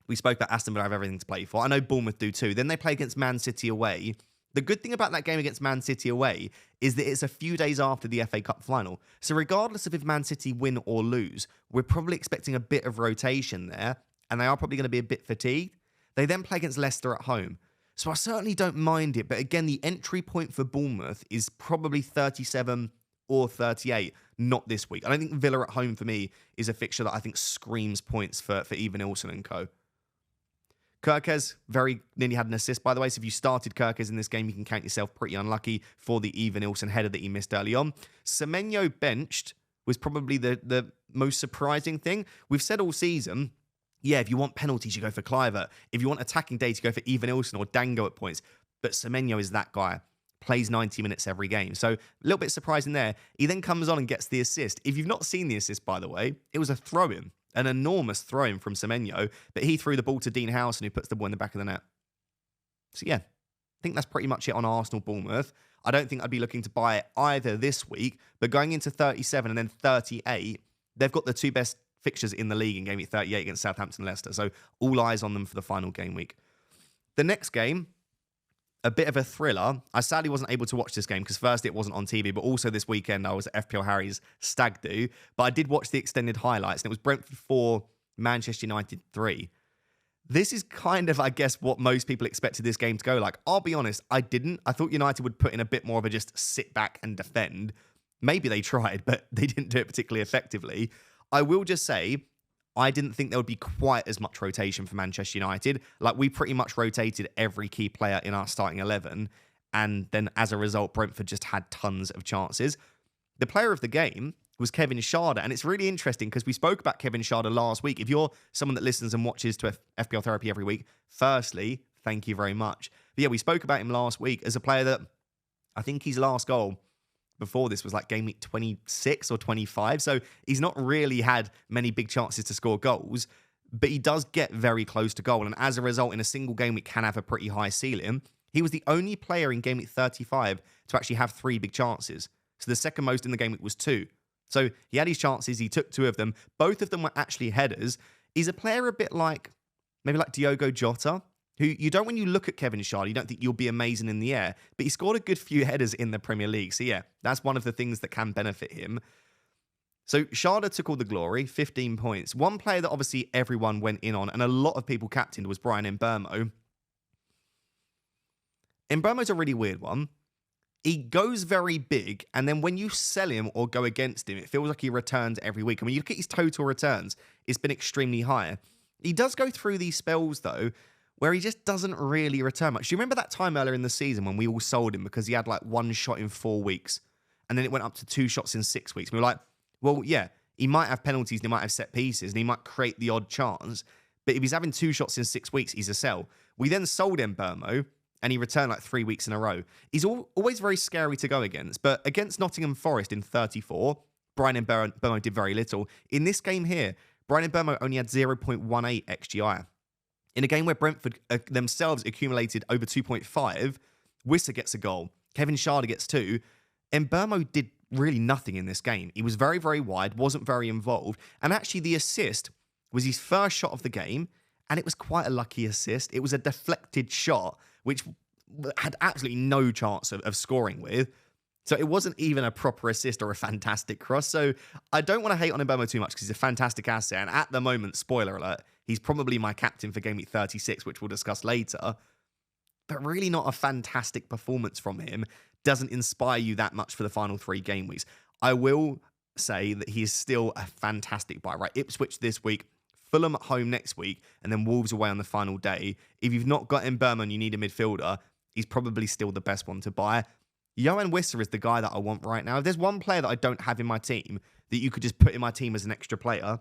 We spoke about Aston Villa have everything to play for. I know Bournemouth do too. Then they play against Man City away. The good thing about that game against Man City away is that it's a few days after the FA Cup final. So regardless of if Man City win or lose, we're probably expecting a bit of rotation there, and they are probably going to be a bit fatigued. They then play against Leicester at home. So I certainly don't mind it. But again, the entry point for Bournemouth is probably 37 or 38, not this week. I don't think Villa at home for me is a fixture that I think screams points for Eva Nilsson and co. Kirkes very nearly had an assist, by the way. So if you started Kirkes in this game, you can count yourself pretty unlucky for the Eva Nilsson header that he missed early on. Semenyo benched was probably the most surprising thing. We've said all season, yeah, if you want penalties, you go for Cliver. If you want attacking data, you go for Eva Nilsson or Dango at points. But Semenyo is that guy. Plays 90 minutes every game. So a little bit surprising there. He then comes on and gets the assist. If you've not seen the assist, by the way, it was a throw-in. An enormous throw-in from Semenyo, but he threw the ball to Dean Howson, who puts the ball in the back of the net. So yeah, I think that's pretty much it on Arsenal-Bournemouth. I don't think I'd be looking to buy it either this week, but going into 37 and then 38, they've got the 2 best fixtures in the league in Game Week 38 against Southampton and Leicester, so all eyes on them for the final game week. The next game, a bit of a thriller. I sadly wasn't able to watch this game because first it wasn't on TV, but also this weekend I was at FPL Harry's Stag Do. But I did watch the extended highlights, and it was Brentford 4, Manchester United 3. This is kind of, I guess, what most people expected this game to go like. I'll be honest, I didn't. I thought United would put in a bit more of a just sit back and defend. Maybe they tried, but they didn't do it particularly effectively. I will just say, I didn't think there would be quite as much rotation for Manchester United. Like, we pretty much rotated every key player in our starting 11. And then as a result, Brentford just had tons of chances. The player of the game was Kevin Schade. And it's really interesting because we spoke about Kevin Schade last week. If you're someone that listens and watches to FPL Therapy every week, firstly, thank you very much. But yeah, we spoke about him last week as a player that I think his last goal before this was like game week 26 or 25. So he's not really had many big chances to score goals, but he does get very close to goal. And as a result, in a single game week can have a pretty high ceiling. He was the only player in game week 35 to actually have 3 big chances. So the second most in the game week was 2. So he had his chances. He took 2 of them. Both of them were actually headers. He's a player a bit like, maybe like Diogo Jota, who you don't, when you look at Kevin Schade, you don't think you'll be amazing in the air, but he scored a good few headers in the Premier League. So yeah, that's one of the things that can benefit him. So Schade took all the glory, 15 points. One player that obviously everyone went in on and a lot of people captained was Bryan Mbeumo. Mbeumo's a really weird one. He goes very big, and then when you sell him or go against him, it feels like he returns every week. And when you look at his total returns, it's been extremely high. He does go through these spells, though, where he just doesn't really return much. Do you remember that time earlier in the season when we all sold him because he had like 1 shot in 4 weeks, and then it went up to 2 shots in 6 weeks? We were like, well, yeah, he might have penalties and he might have set pieces and he might create the odd chance, but if he's having 2 shots in 6 weeks, he's a sell. We then sold Mbeumo, and he returned like 3 weeks in a row. He's always very scary to go against, but against Nottingham Forest in 34, Bryan Mbeumo did very little. In this game here, Bryan Mbeumo only had 0.18 XGI. In a game where Brentford themselves accumulated over 2.5, Wisser gets a goal, Kevin Schade gets 2, and Mbeumo did really nothing in this game. He was very, very wide, wasn't very involved, and actually the assist was his first shot of the game, and it was quite a lucky assist. It was a deflected shot, which had absolutely no chance of scoring with. So it wasn't even a proper assist or a fantastic cross. So I don't want to hate on Mbeumo too much because he's a fantastic asset. And at the moment, spoiler alert, he's probably my captain for game week 36, which we'll discuss later. But really not a fantastic performance from him. Doesn't inspire you that much for the final 3 game weeks. I will say that he is still a fantastic buy, right? Ipswich this week, Fulham at home next week, and then Wolves away on the final day. If you've not got Mbeumo and you need a midfielder, he's probably still the best one to buy. Johan Wisser is the guy that I want right now. If there's one player that I don't have in my team that you could just put in my team as an extra player,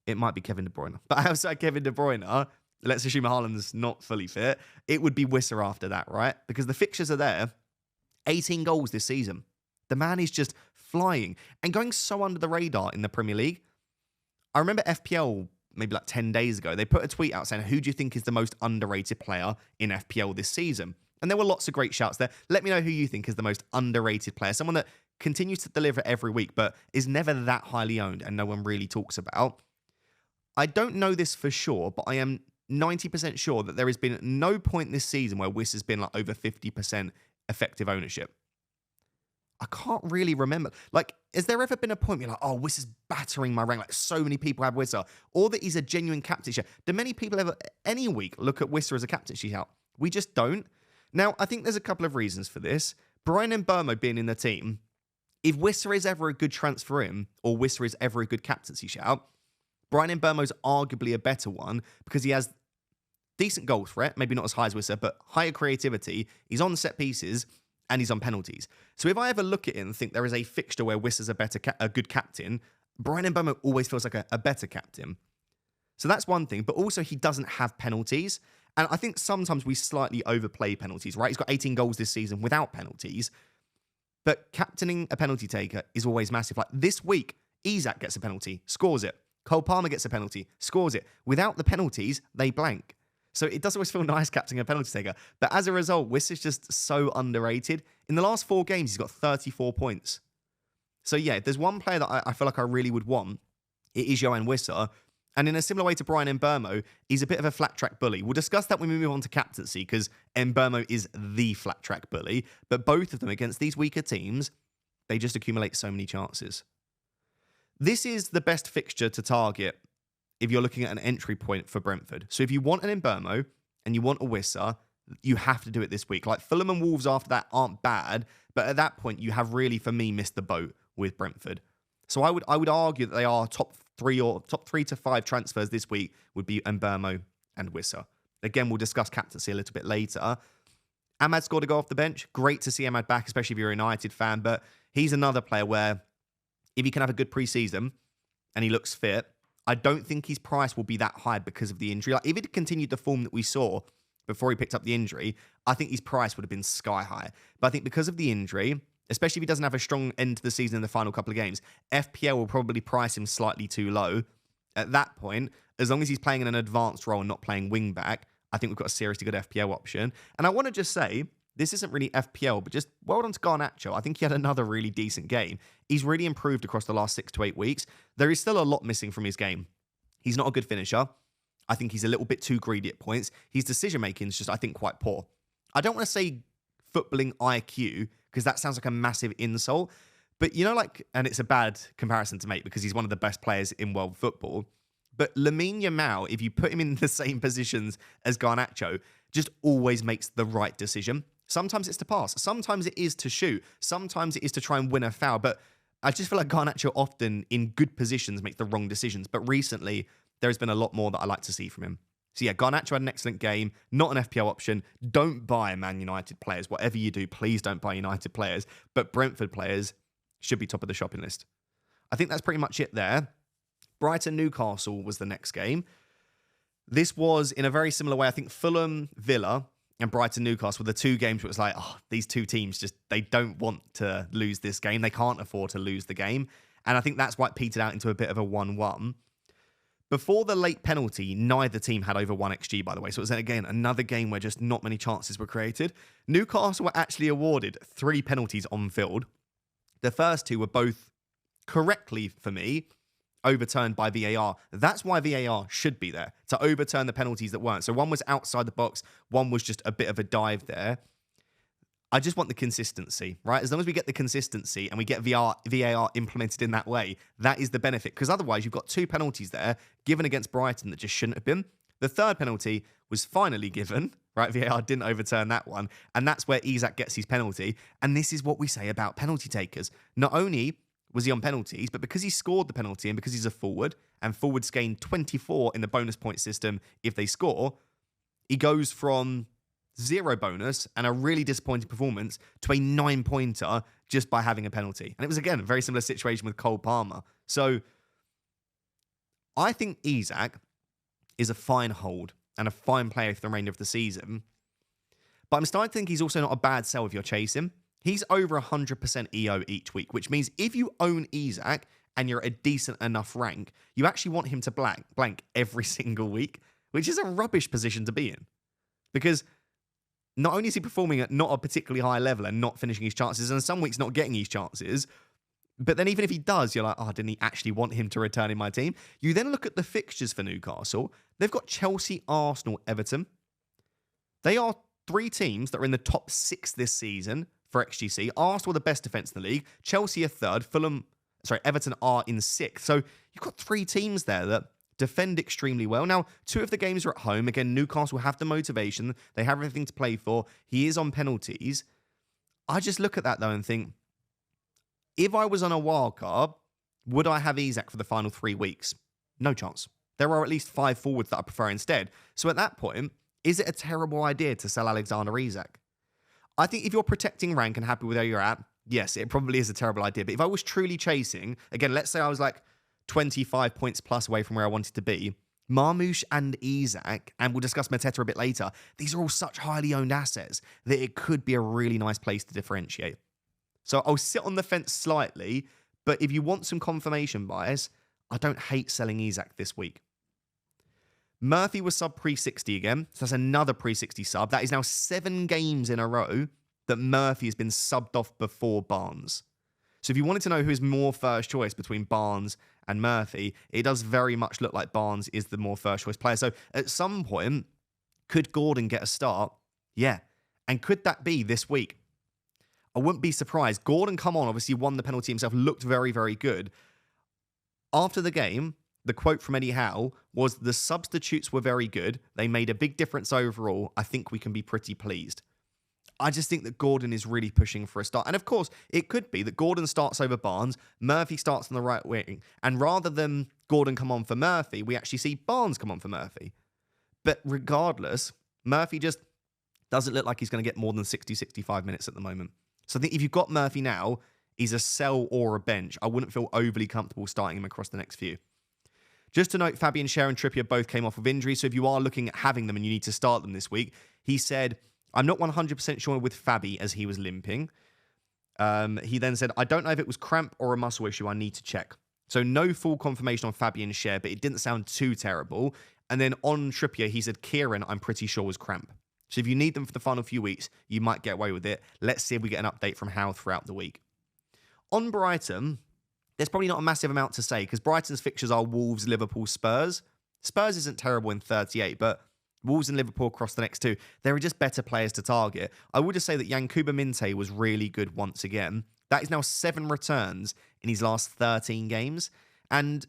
it might be Kevin De Bruyne. But outside Kevin De Bruyne, let's assume Haaland's not fully fit, it would be Wisser after that, right? Because the fixtures are there. 18 goals this season. The man is just flying and going so under the radar in the Premier League. I remember FPL, maybe like 10 days ago, they put a tweet out saying, who do you think is the most underrated player in FPL this season? And there were lots of great shouts there. Let me know who you think is the most underrated player. Someone that continues to deliver every week, but is never that highly owned and no one really talks about. I don't know this for sure, but I am 90% sure that there has been no point this season where Wiss has been like over 50% effective ownership. I can't really remember. Like, has there ever been a point where you're like, oh, Wiss is battering my rank, like so many people have Wisser, or that he's a genuine captaincy shout? Do many people ever, any week, look at Wisser as a captaincy shout? We just don't. Now, I think there's a couple of reasons for this. Bryan Mbeumo being in the team, if Wisser is ever a good transfer in, or Wisser is ever a good captaincy shout, Bryan Mbeumo's arguably a better one because he has decent goal threat, maybe not as high as Wisser, but higher creativity. He's on set pieces, and he's on penalties. So if I ever look at it and think there is a fixture where Wisser's a good captain, Bryan Mbeumo always feels like a better captain. So that's one thing, but also he doesn't have penalties. And I think sometimes we slightly overplay penalties, right? He's got 18 goals this season without penalties, but captaining a penalty taker is always massive. Like this week, Isak gets a penalty, scores it. Cole Palmer gets a penalty, scores it. Without the penalties, they blank. So it does always feel nice captaining a penalty taker. But as a result, Wiss is just so underrated. In the last 4 games, he's got 34 points. So yeah, if there's one player that I feel like I really would want, it is Johan Wisser. And in a similar way to Bryan Mbeumo, he's a bit of a flat track bully. We'll discuss that when we move on to captaincy because Mbeumo is the flat track bully. But both of them against these weaker teams, they just accumulate so many chances. This is the best fixture to target if you're looking at an entry point for Brentford. So if you want an Mbeumo and you want a Wisser, you have to do it this week. Like Fulham and Wolves after that aren't bad, but at that point you have really, for me, missed the boat with Brentford. So I would argue that they are top 3 to 5 transfers this week would be Mbeumo and Wisser. Again, we'll discuss captaincy a little bit later. Ahmad scored a goal off the bench. Great to see Ahmad back, especially if you're a United fan, but he's another player where if he can have a good pre-season and he looks fit, I don't think his price will be that high because of the injury. Like, if it continued the form that we saw before he picked up the injury, I think his price would have been sky high. But I think because of the injury, especially if he doesn't have a strong end to the season in the final couple of games, FPL will probably price him slightly too low. At that point, as long as he's playing in an advanced role and not playing wing back, I think we've got a seriously good FPL option. And I want to just say, this isn't really FPL, but just well done to Garnacho. I think he had another really decent game. He's really improved across the last 6 to 8 weeks. There is still a lot missing from his game. He's not a good finisher. I think he's a little bit too greedy at points. His decision-making is just, I think, quite poor. I don't want to say footballing IQ, because that sounds like a massive insult. But, you know, like, and it's a bad comparison to make because he's one of the best players in world football. But Lamine Yamal, if you put him in the same positions as Garnacho, just always makes the right decision. Sometimes it's to pass. Sometimes it is to shoot. Sometimes it is to try and win a foul. But I just feel like Garnacho often, in good positions, makes the wrong decisions. But recently, there's been a lot more that I like to see from him. So yeah, Garnacho had an excellent game. Not an FPL option. Don't buy Man United players. Whatever you do, please don't buy United players. But Brentford players should be top of the shopping list. I think that's pretty much it there. Brighton Newcastle was the next game. This was in a very similar way. I think Fulham, Villa, and Brighton Newcastle were the two games where it was like, oh, these two teams just, they don't want to lose this game. They can't afford to lose the game. And I think that's why it petered out into a bit of a 1-1. Before the late penalty, neither team had over 1 XG, by the way. So it was, again, another game where just not many chances were created. Newcastle were actually awarded 3 penalties on field. The first 2 were both correctly, for me, overturned by VAR. That's why VAR should be there, to overturn the penalties that weren't. So one was outside the box, one was just a bit of a dive there. I just want the consistency, right? As long as we get the consistency and we get VAR implemented in that way, that is the benefit. Because otherwise, you've got 2 penalties there given against Brighton that just shouldn't have been. The third penalty was finally given, right? VAR didn't overturn that one. And that's where Isak gets his penalty. And this is what we say about penalty takers. Not only was he on penalties, but because he scored the penalty and because he's a forward, and forwards gain 24 in the bonus point system if they score, he goes from 0 bonus and a really disappointing performance to a 9-pointer just by having a penalty. And it was, again, a very similar situation with Cole Palmer. So I think Isak is a fine hold and a fine player for the remainder of the season. But I'm starting to think he's also not a bad sell if you're chasing. He's over 100% EO each week, which means if you own Isak and you're at a decent enough rank, you actually want him to blank every single week, which is a rubbish position to be in. Because not only is he performing at not a particularly high level and not finishing his chances, and some weeks not getting his chances, but then even if he does, you're like, oh, didn't he actually want him to return in my team? You then look at the fixtures for Newcastle. They've got Chelsea, Arsenal, Everton. They are 3 teams that are in the top 6 this season for XGC. Arsenal are the best defence in the league. Chelsea are 3rd. Everton are in 6th. So you've got 3 teams there that defend extremely well. Now, 2 of the games are at home. Again, Newcastle have the motivation. They have everything to play for. He is on penalties. I just look at that, though, and think, if I was on a wild card, would I have Isak for the final 3 weeks? No chance. There are at least 5 forwards that I prefer instead. So at that point, is it a terrible idea to sell Alexander Isak? I think if you're protecting rank and happy with where you're at, yes, it probably is a terrible idea. But if I was truly chasing, again, let's say I was like 25 points plus away from where I wanted to be, Marmoush and Isak, and we'll discuss Mateta a bit later, these are all such highly owned assets that it could be a really nice place to differentiate. So I'll sit on the fence slightly, but if you want some confirmation bias, I don't hate selling Isak this week. Murphy was sub pre-60 again, so that's another pre-60 sub. That is now 7 games in a row that Murphy has been subbed off before Barnes. So if you wanted to know who is more first choice between Barnes and Murphy, it does very much look like Barnes is the more first choice player. So at some point, could Gordon get a start? Yeah. And could that be this week? I wouldn't be surprised. Gordon come on, obviously won the penalty himself, looked very, very good. After the game, the quote from Eddie Howe was, the substitutes were very good. They made a big difference overall. I think we can be pretty pleased. I just think that Gordon is really pushing for a start. And of course, it could be that Gordon starts over Barnes, Murphy starts on the right wing, and rather than Gordon come on for Murphy, we actually see Barnes come on for Murphy. But regardless, Murphy just doesn't look like he's going to get more than 60, 65 minutes at the moment. So I think if you've got Murphy now, He's a sell or a bench. I wouldn't feel overly comfortable starting him across the next few. Just to note, Fabian Schär and Trippier both came off of injury, so if you are looking at having them and you need to start them this week, he said, I'm not 100% sure with Fabi as he was limping. He then said, I don't know if it was cramp or a muscle issue. I need to check. So no full confirmation on Fabian Schär, but it didn't sound too terrible. And then on Trippier, he said, Kieran, I'm pretty sure was cramp. So if you need them for the final few weeks, you might get away with it. Let's see if we get an update from Howe throughout the week. On Brighton, there's probably not a massive amount to say because Brighton's fixtures are Wolves, Liverpool, Spurs. Spurs isn't terrible in 38, but Wolves and Liverpool across the next two, there are just better players to target. I would just say that Yankuba Minte was really good once again. That is now 7 returns in his last 13 games. And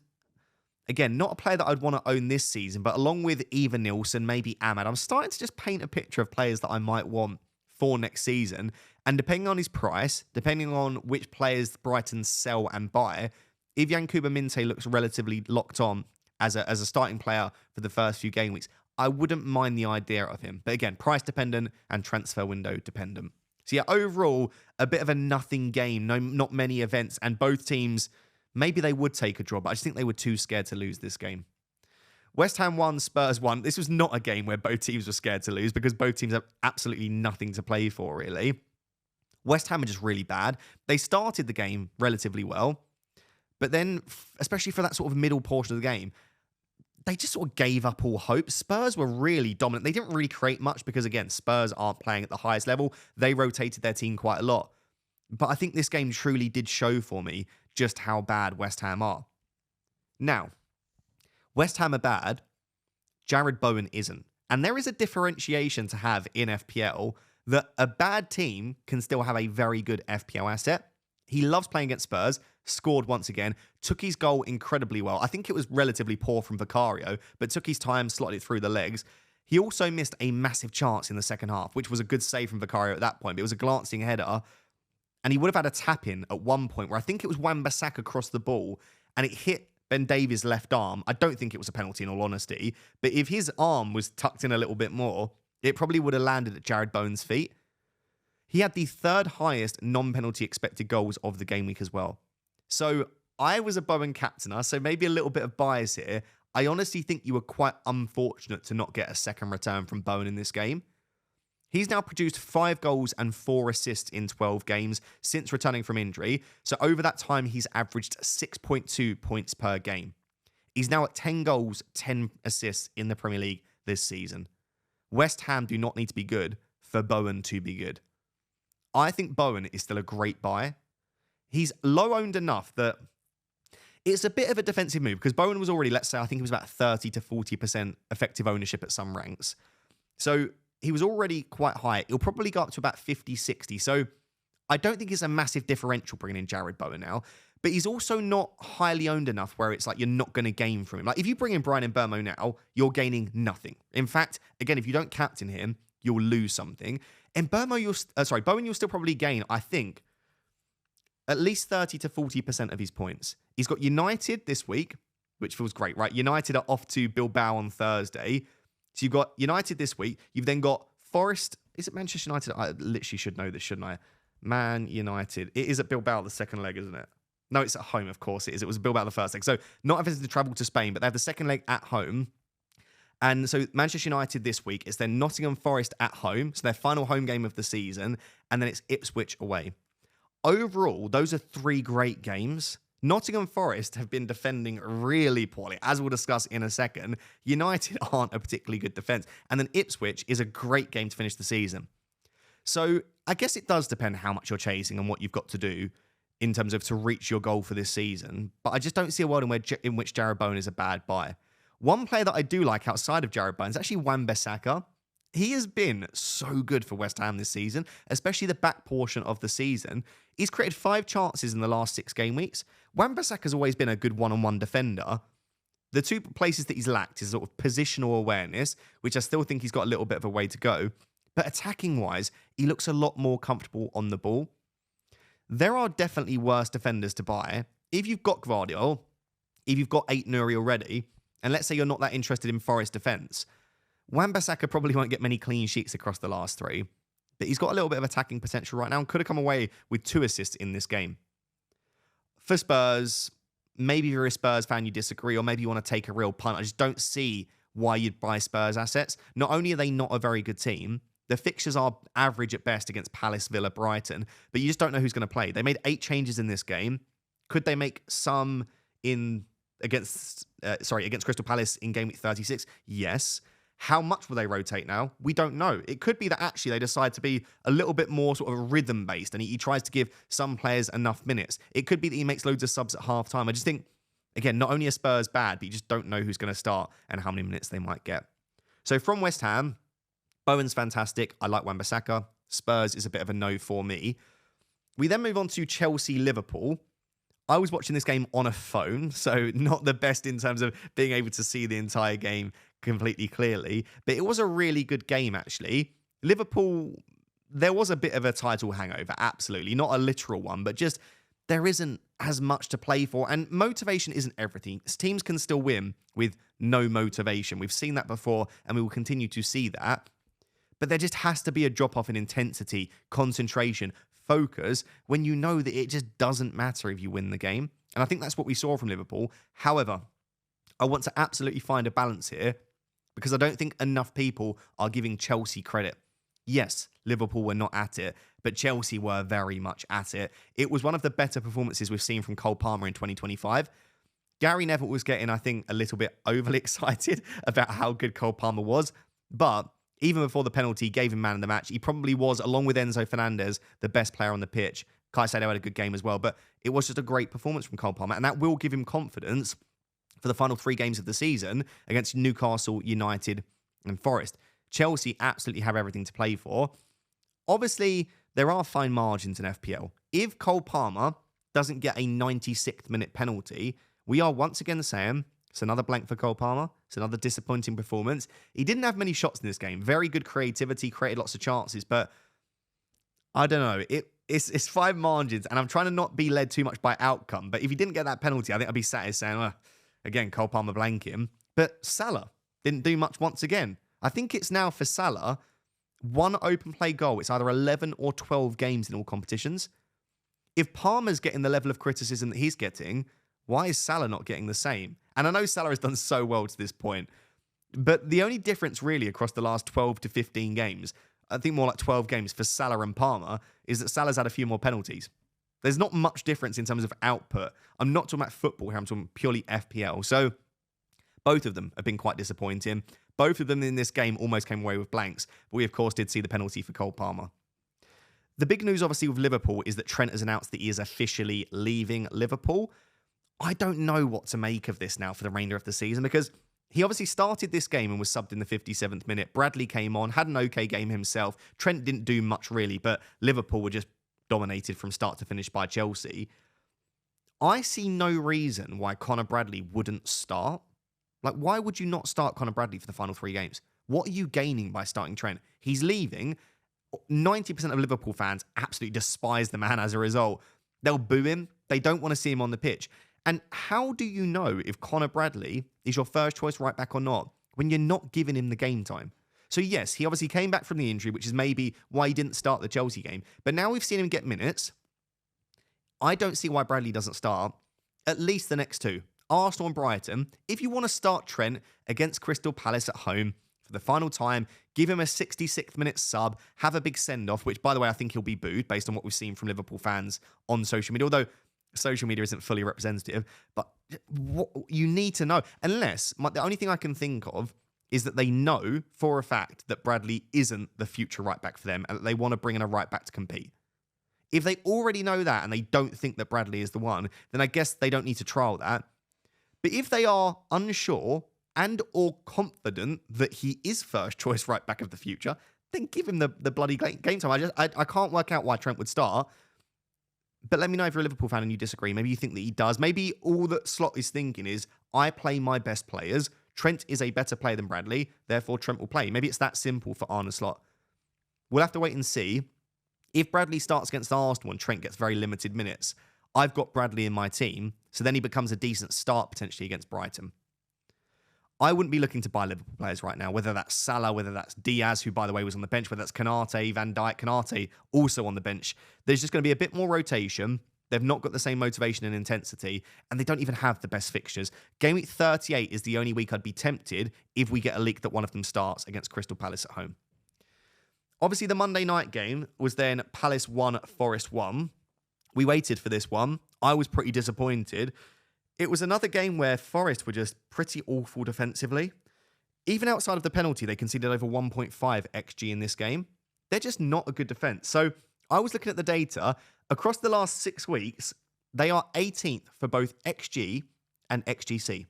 again, not a player that I'd want to own this season, but along with Eva Nilsson, maybe Ahmad, I'm starting to just paint a picture of players that I might want for next season. And depending on his price, depending on which players Brighton sell and buy, if Yankuba Minte looks relatively locked on as a starting player for the first few game weeks, I wouldn't mind the idea of him. But again, price dependent and transfer window dependent. So yeah, overall, a bit of a nothing game. Not many events. And both teams, maybe they would take a draw, but I just think they were too scared to lose this game. West Ham won, Spurs won. This was not a game where both teams were scared to lose because both teams have absolutely nothing to play for, really. West Ham are just really bad. They started the game relatively well, but then, especially for that sort of middle portion of the game, they just sort of gave up all hope. Spurs were really dominant. They didn't really create much because, again, Spurs aren't playing at the highest level. They rotated their team quite a lot. But I think this game truly did show for me just how bad West Ham are. Now, West Ham are bad. Jared Bowen isn't. And there is a differentiation to have in FPL that a bad team can still have a very good FPL asset. He loves playing against Spurs, scored once again, took his goal incredibly well. I think it was relatively poor from Vicario, but took his time, slotted it through the legs. He also missed a massive chance in the second half, which was a good save from Vicario at that point. But it was a glancing header, and he would have had a tap-in at one point where I think it was Wan-Bissaka across the ball, and it hit Ben Davies' left arm. I don't think it was a penalty in all honesty, but if his arm was tucked in a little bit more, it probably would have landed at Jared Bowen's feet. He had the 3rd highest non-penalty expected goals of the game week as well. So I was a Bowen captainer, so maybe a little bit of bias here. I honestly think you were quite unfortunate to not get a second return from Bowen in this game. He's now produced 5 goals and 4 assists in 12 games since returning from injury. So over that time, he's averaged 6.2 points per game. He's now at 10 goals, 10 assists in the Premier League this season. West Ham do not need to be good for Bowen to be good. I think Bowen is still a great buy. He's low-owned enough that it's a bit of a defensive move because Bowen was already, let's say, I think he was about 30 to 40% effective ownership at some ranks. So he was already quite high. He'll probably go up to about 50, 60. So I don't think it's a massive differential bringing in Jared Bowen now, but he's also not highly owned enough where it's like you're not going to gain from him. Like if you bring in Brian Mbeumo now, you're gaining nothing. In fact, again, if you don't captain him, you'll lose something. And Bowen, you'll still probably gain, I think, at least 30 to 40% of his points. He's got United this week, which feels great, right? United are off to Bilbao on Thursday. So you've got United this week. You've then got Forest. Is it Manchester United? I literally should know this, shouldn't I? Man United. It is at Bilbao, the second leg, isn't it? No, it's at home, of course it is. It was Bilbao the first leg. So not having to travel to Spain, but they have the second leg at home. And so Manchester United this week is then Nottingham Forest at home. So their final home game of the season. And then it's Ipswich away. Overall, those are 3 great games. Nottingham Forest have been defending really poorly, as we'll discuss in a second. United aren't a particularly good defence. And then Ipswich is a great game to finish the season. So I guess it does depend how much you're chasing and what you've got to do in terms of to reach your goal for this season. But I just don't see a world in which Jared Bowen is a bad buy. One player that I do like outside of Jared Bowen is actually Wan-Bissaka. He has been so good for West Ham this season, especially the back portion of the season. He's created 5 chances in the last 6 game weeks. Wan-Bissaka has always been a good one-on-one defender. The 2 places that he's lacked is sort of positional awareness, which I still think he's got a little bit of a way to go. But attacking-wise, he looks a lot more comfortable on the ball. There are definitely worse defenders to buy. If you've got Gvardiol, if you've got 8 Nuri already, and let's say you're not that interested in Forest defence, Wan-Bissaka probably won't get many clean sheets across the last 3, but he's got a little bit of attacking potential right now and could have come away with 2 assists in this game. for Spurs, maybe if you're a Spurs fan, you disagree, or maybe you want to take a real punt. I just don't see why you'd buy Spurs assets. Not only are they not a very good team, the fixtures are average at best against Palace, Villa, Brighton, but you just don't know who's going to play. They made 8 changes in this game. Could they make some against Crystal Palace in game week 36? Yes. How much will they rotate now? We don't know. It could be that actually they decide to be a little bit more sort of rhythm-based and he tries to give some players enough minutes. It could be that he makes loads of subs at half-time. I just think, again, not only are Spurs bad, but you just don't know who's going to start and how many minutes they might get. So from West Ham, Bowen's fantastic. I like Wan-Bissaka. Spurs is a bit of a no for me. We then move on to Chelsea-Liverpool. I was watching this game on a phone, so not the best in terms of being able to see the entire game completely clearly, but it was a really good game, actually. Liverpool, there was a bit of a title hangover, absolutely. Not a literal one, but just there isn't as much to play for, and motivation isn't everything. Teams can still win with no motivation. We've seen that before, and we will continue to see that, but there just has to be a drop-off in intensity, concentration, focus, when you know that it just doesn't matter if you win the game. And I think that's what we saw from Liverpool. However, I want to absolutely find a balance here because I don't think enough people are giving Chelsea credit. Yes, Liverpool were not at it, but Chelsea were very much at it. It was one of the better performances we've seen from Cole Palmer in 2025. Gary Neville was getting, I think, a little bit overly excited about how good Cole Palmer was, but even before the penalty gave him man of the match, he probably was, along with Enzo Fernandez, the best player on the pitch. Caicedo had a good game as well, but it was just a great performance from Cole Palmer, and that will give him confidence for the final 3 games of the season against Newcastle, United, and Forest. Chelsea absolutely have everything to play for. Obviously, there are fine margins in FPL. If Cole Palmer doesn't get a 96th minute penalty, we are once again saying it's another blank for Cole Palmer. It's another disappointing performance. He didn't have many shots in this game. Very good creativity, created lots of chances, but I don't know. It's 5 margins, and I'm trying to not be led too much by outcome. But if he didn't get that penalty, I think I'd be sat here saying, well, again, Cole Palmer blank him. But Salah didn't do much once again. I think it's now for Salah, 1 open play goal. It's either 11 or 12 games in all competitions. If Palmer's getting the level of criticism that he's getting, why is Salah not getting the same? And I know Salah has done so well to this point, but the only difference really across the last 12 to 15 games, I think more like 12 games for Salah and Palmer, is that Salah's had a few more penalties. There's not much difference in terms of output. I'm not talking about football here, I'm talking purely FPL. So both of them have been quite disappointing. Both of them in this game almost came away with blanks, but we of course did see the penalty for Cole Palmer. The big news obviously with Liverpool is that Trent has announced that he is officially leaving Liverpool. I don't know what to make of this now for the remainder of the season because he obviously started this game and was subbed in the 57th minute. Bradley came on, had an okay game himself. Trent didn't do much really, but Liverpool were just dominated from start to finish by Chelsea. I see no reason why Conor Bradley wouldn't start. Like, why would you not start Conor Bradley for the final 3 games? What are you gaining by starting Trent? He's leaving. 90% of Liverpool fans absolutely despise the man as a result. They'll boo him. They don't want to see him on the pitch. And how do you know if Conor Bradley is your first choice right back or not when you're not giving him the game time? So yes, he obviously came back from the injury, which is maybe why he didn't start the Chelsea game. But now we've seen him get minutes. I don't see why Bradley doesn't start at least the next 2. Arsenal and Brighton. If you want to start Trent against Crystal Palace at home for the final time, give him a 66th minute sub, have a big send-off, which by the way, I think he'll be booed based on what we've seen from Liverpool fans on social media. Although social media isn't fully representative, but what you need to know, the only thing I can think of is that they know for a fact that Bradley isn't the future right back for them and that they want to bring in a right back to compete. If they already know that and they don't think that Bradley is the one, then I guess they don't need to trial that. But if they are unsure and or confident that he is first choice right back of the future, then give him the bloody game time. I can't work out why Trent would start. But let me know if you're a Liverpool fan and you disagree. Maybe you think that he does. Maybe all that Slot is thinking is, I play my best players. Trent is a better player than Bradley. Therefore, Trent will play. Maybe it's that simple for Arne Slot. We'll have to wait and see. If Bradley starts against Arsenal and Trent gets very limited minutes, I've got Bradley in my team. So then he becomes a decent start potentially against Brighton. I wouldn't be looking to buy Liverpool players right now, whether that's Salah, whether that's Diaz, who, by the way, was on the bench, whether that's Konate, Van Dijk, Konate, also on the bench. There's just going to be a bit more rotation. They've not got the same motivation and intensity, and they don't even have the best fixtures. Game week 38 is the only week I'd be tempted if we get a leak that one of them starts against Crystal Palace at home. Obviously, the Monday night game was then Palace 1, Forest 1. We waited for this one. I was pretty disappointed. It was another game where Forest were just pretty awful defensively. Even outside of the penalty, they conceded over 1.5 XG in this game. They're just not a good defence. So I was looking at the data. Across the last 6 weeks, they are 18th for both XG and XGC.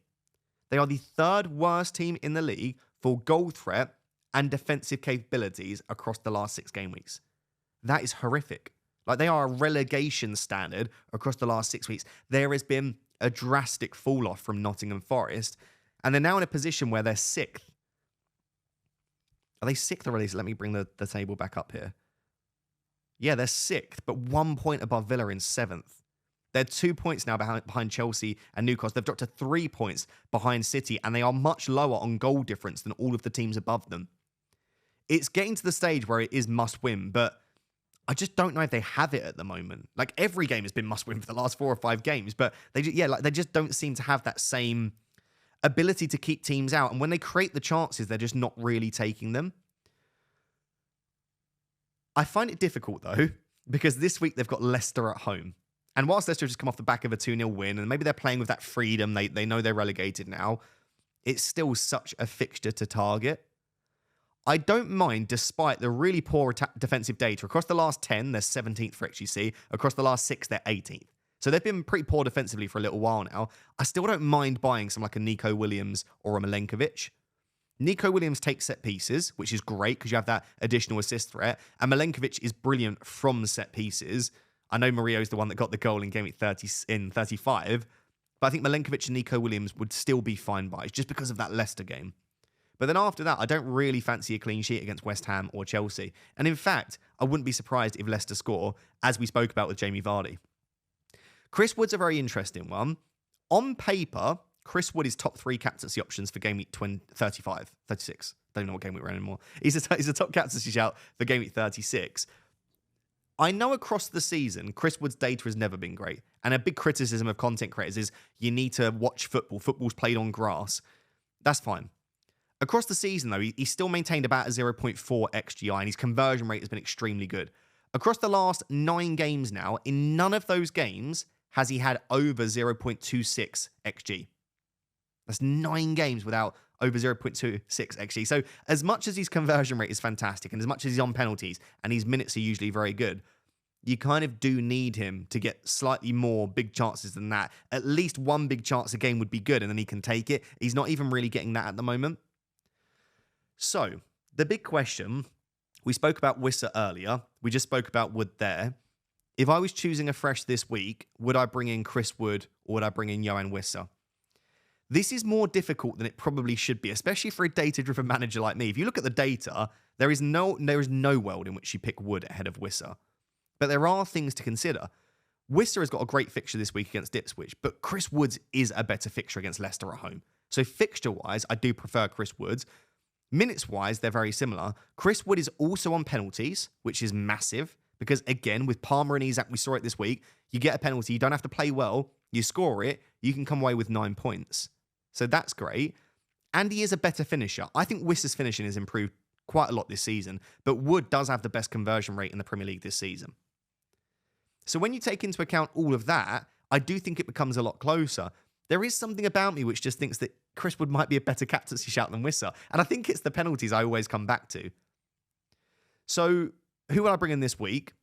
They are the third worst team in the league for goal threat and defensive capabilities across the last 6 game weeks. That is horrific. Like, they are a relegation standard across the last 6 weeks. There has been a drastic fall off from Nottingham Forest, and they're now in a position where they're 6th. Are they 6th or released? Let me bring the table back up here. Yeah, they're 6th, but 1 point above Villa in 7th. They're 2 points now behind Chelsea and Newcastle. They've dropped to 3 points behind City, and they are much lower on goal difference than all of the teams above them. It's getting to the stage where it is must win, but I just don't know if they have it at the moment. Like, every game has been must win for the last 4 or 5 games, but they just don't seem to have that same ability to keep teams out. And when they create the chances, they're just not really taking them. I find it difficult, though, because this week they've got Leicester at home. And whilst Leicester have just come off the back of a 2-0 win, and maybe they're playing with that freedom, they know they're relegated now, it's still such a fixture to target. I don't mind, despite the really poor defensive data. Across the last 10, they're 17th for XGC. Across the last 6, they're 18th. So they've been pretty poor defensively for a little while now. I still don't mind buying some like a Nico Williams or a Milenkovic. Nico Williams takes set pieces, which is great because you have that additional assist threat. And Milenkovic is brilliant from set pieces. I know Murillo's the one that got the goal in game week 35. But I think Milenkovic and Nico Williams would still be fine buys just because of that Leicester game. But then after that, I don't really fancy a clean sheet against West Ham or Chelsea. And in fact, I wouldn't be surprised if Leicester score, as we spoke about with Jamie Vardy. Chris Wood's a very interesting one. On paper, Chris Wood is top 3 captaincy options for game week 36. Don't know what game week we're in anymore. He's a top captaincy shout for game week 36. I know across the season, Chris Wood's data has never been great. And a big criticism of content creators is you need to watch football. Football's played on grass. That's fine. Across the season, though, he's still maintained about a 0.4 XGI, and his conversion rate has been extremely good. Across the last 9 games now, in none of those games has he had over 0.26 XG. That's 9 games without over 0.26 XG. So as much as his conversion rate is fantastic, and as much as he's on penalties, and his minutes are usually very good, you kind of do need him to get slightly more big chances than that. At least one big chance a game would be good, and then he can take it. He's not even really getting that at the moment. So, the big question, we spoke about Wissa earlier. We just spoke about Wood there. If I was choosing afresh this week, would I bring in Chris Wood or would I bring in Yohan Wissa? This is more difficult than it probably should be, especially for a data-driven manager like me. If you look at the data, there is no world in which you pick Wood ahead of Wissa. But there are things to consider. Wissa has got a great fixture this week against Ipswich, but Chris Wood's is a better fixture against Leicester at home. So fixture-wise, I do prefer Chris Wood's. Minutes-wise, they're very similar. Chris Wood is also on penalties, which is massive, because again, with Palmer and Isak, we saw it this week, you get a penalty, you don't have to play well, you score it, you can come away with 9 points. So that's great. And he is a better finisher. I think Wissa's finishing has improved quite a lot this season, but Wood does have the best conversion rate in the Premier League this season. So when you take into account all of that, I do think it becomes a lot closer. There is something about me which just thinks that Chris Wood might be a better captaincy shout than Wissa. And I think it's the penalties I always come back to. So who will I bring in this week?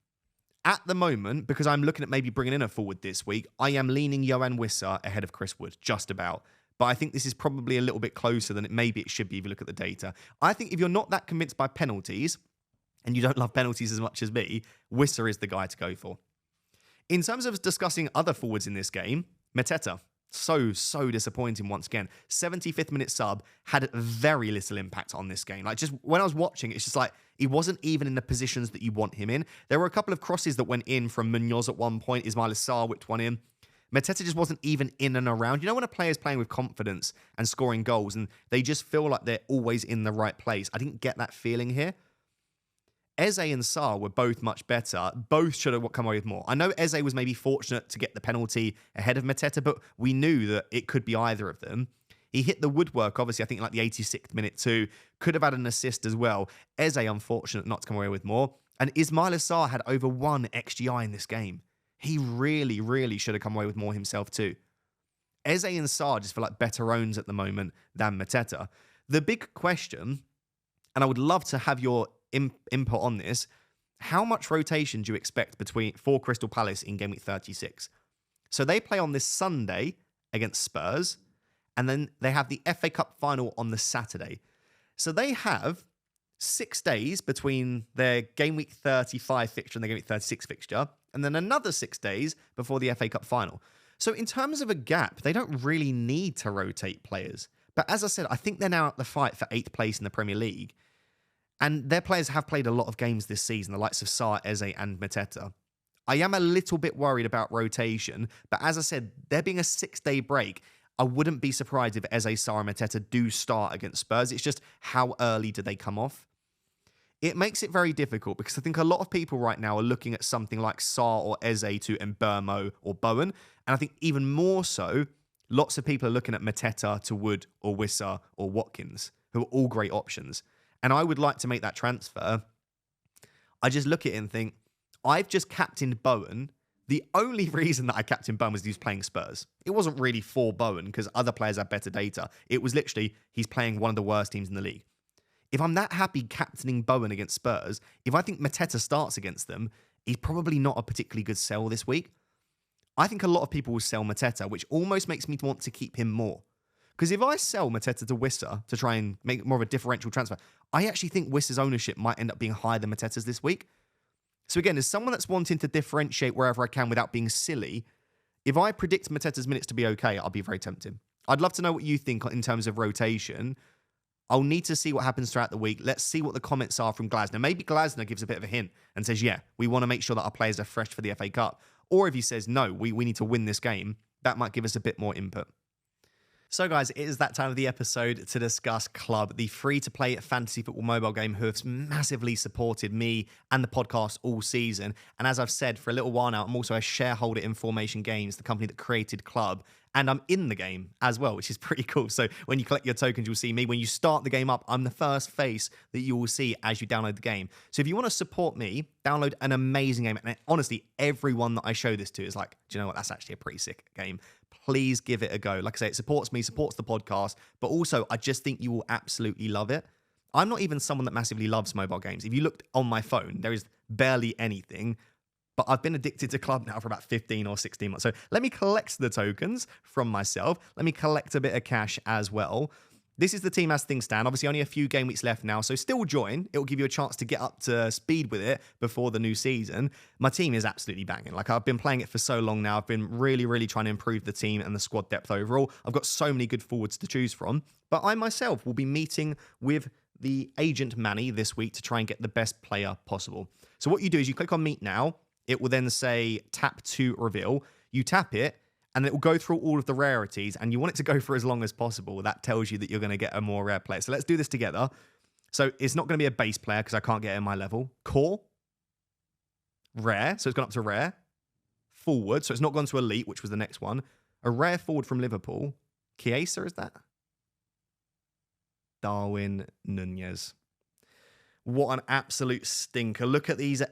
At the moment, because I'm looking at maybe bringing in a forward this week, I am leaning Yohan Wissa ahead of Chris Wood, just about. But I think this is probably a little bit closer than maybe it should be if you look at the data. I think if you're not that convinced by penalties, and you don't love penalties as much as me, Wissa is the guy to go for. In terms of discussing other forwards in this game, Mateta, so disappointing once again. 75th minute sub had very little impact on this game. Like, just when I was watching, it's just like he wasn't even in the positions that you want him in. There were a couple of crosses that went in from Munoz at one point. Ismail Assar whipped one in. Mateta just wasn't even in and around. You know when a player's playing with confidence and scoring goals and they just feel like they're always in the right place? I didn't get that feeling here. Eze and Sarr were both much better. Both should have come away with more. I know Eze was maybe fortunate to get the penalty ahead of Mateta, but we knew that it could be either of them. He hit the woodwork, obviously, I think like the 86th minute too. Could have had an assist as well. Eze, unfortunate not to come away with more. And Ismaila Sarr had over 1 XGI in this game. He really, really should have come away with more himself too. Eze and Sarr just feel like better owns at the moment than Mateta. The big question, and I would love to have your input on this, how much rotation do you expect for Crystal Palace in Game Week 36? So they play on this Sunday against Spurs, and then they have the FA Cup final on the Saturday. So they have 6 days between their Game Week 35 fixture and their Game Week 36 fixture, and then another 6 days before the FA Cup final. So in terms of a gap, they don't really need to rotate players. But as I said, I think they're now at the fight for 8th place in the Premier League. And their players have played a lot of games this season, the likes of Sarr, Eze and Mateta. I am a little bit worried about rotation, but as I said, there being a 6-day break, I wouldn't be surprised if Eze, Sarr and Mateta do start against Spurs. It's just how early do they come off? It makes it very difficult because I think a lot of people right now are looking at something like Sarr or Eze to Mbeumo or Bowen. And I think even more so, lots of people are looking at Mateta to Wood or Wissa or Watkins, who are all great options. And I would like to make that transfer. I just look at it and think, I've just captained Bowen. The only reason that I captained Bowen was he was playing Spurs. It wasn't really for Bowen because other players had better data. It was literally, he's playing one of the worst teams in the league. If I'm that happy captaining Bowen against Spurs, if I think Mateta starts against them, he's probably not a particularly good sell this week. I think a lot of people will sell Mateta, which almost makes me want to keep him more. Because if I sell Mateta to Wissa to try and make more of a differential transfer, I actually think Wissa's ownership might end up being higher than Mateta's this week. So again, as someone that's wanting to differentiate wherever I can without being silly, if I predict Mateta's minutes to be okay, I'll be very tempted. I'd love to know what you think in terms of rotation. I'll need to see what happens throughout the week. Let's see what the comments are from Glasner. Maybe Glasner gives a bit of a hint and says, yeah, we want to make sure that our players are fresh for the FA Cup. Or if he says, no, we need to win this game, that might give us a bit more input. So guys, it is that time of the episode to discuss Club, the free-to-play fantasy football mobile game who have massively supported me and the podcast all season. And as I've said for a little while now, I'm also a shareholder in Formation Games, the company that created Club. And I'm in the game as well, which is pretty cool. So when you collect your tokens, you'll see me. When you start the game up, I'm the first face that you will see as you download the game. So if you want to support me, download an amazing game. And honestly, everyone that I show this to is like, do you know what? That's actually a pretty sick game. Please give it a go. Like I say, it supports me, supports the podcast, but also I just think you will absolutely love it. I'm not even someone that massively loves mobile games. If you looked on my phone, there is barely anything. But I've been addicted to Club now for about 15 or 16 months. So let me collect the tokens from myself. Let me collect a bit of cash as well. This is the team as things stand. Obviously, only a few game weeks left now, so still join. It will give you a chance to get up to speed with it before the new season. My team is absolutely banging. Like, I've been playing it for so long now. I've been really, really trying to improve the team and the squad depth overall. I've got so many good forwards to choose from. But I myself will be meeting with the agent Manny this week to try and get the best player possible. So what you do is you click on Meet Now. It will then say tap to reveal. You tap it, and it will go through all of the rarities, and you want it to go for as long as possible. That tells you that you're going to get a more rare player. So let's do this together. So it's not going to be a base player because I can't get it in my level. Core. Rare. So it's gone up to rare. Forward. So it's not gone to elite, which was the next one. A rare forward from Liverpool. Chiesa, is that? Darwin Nunez. What an absolute stinker. Look at these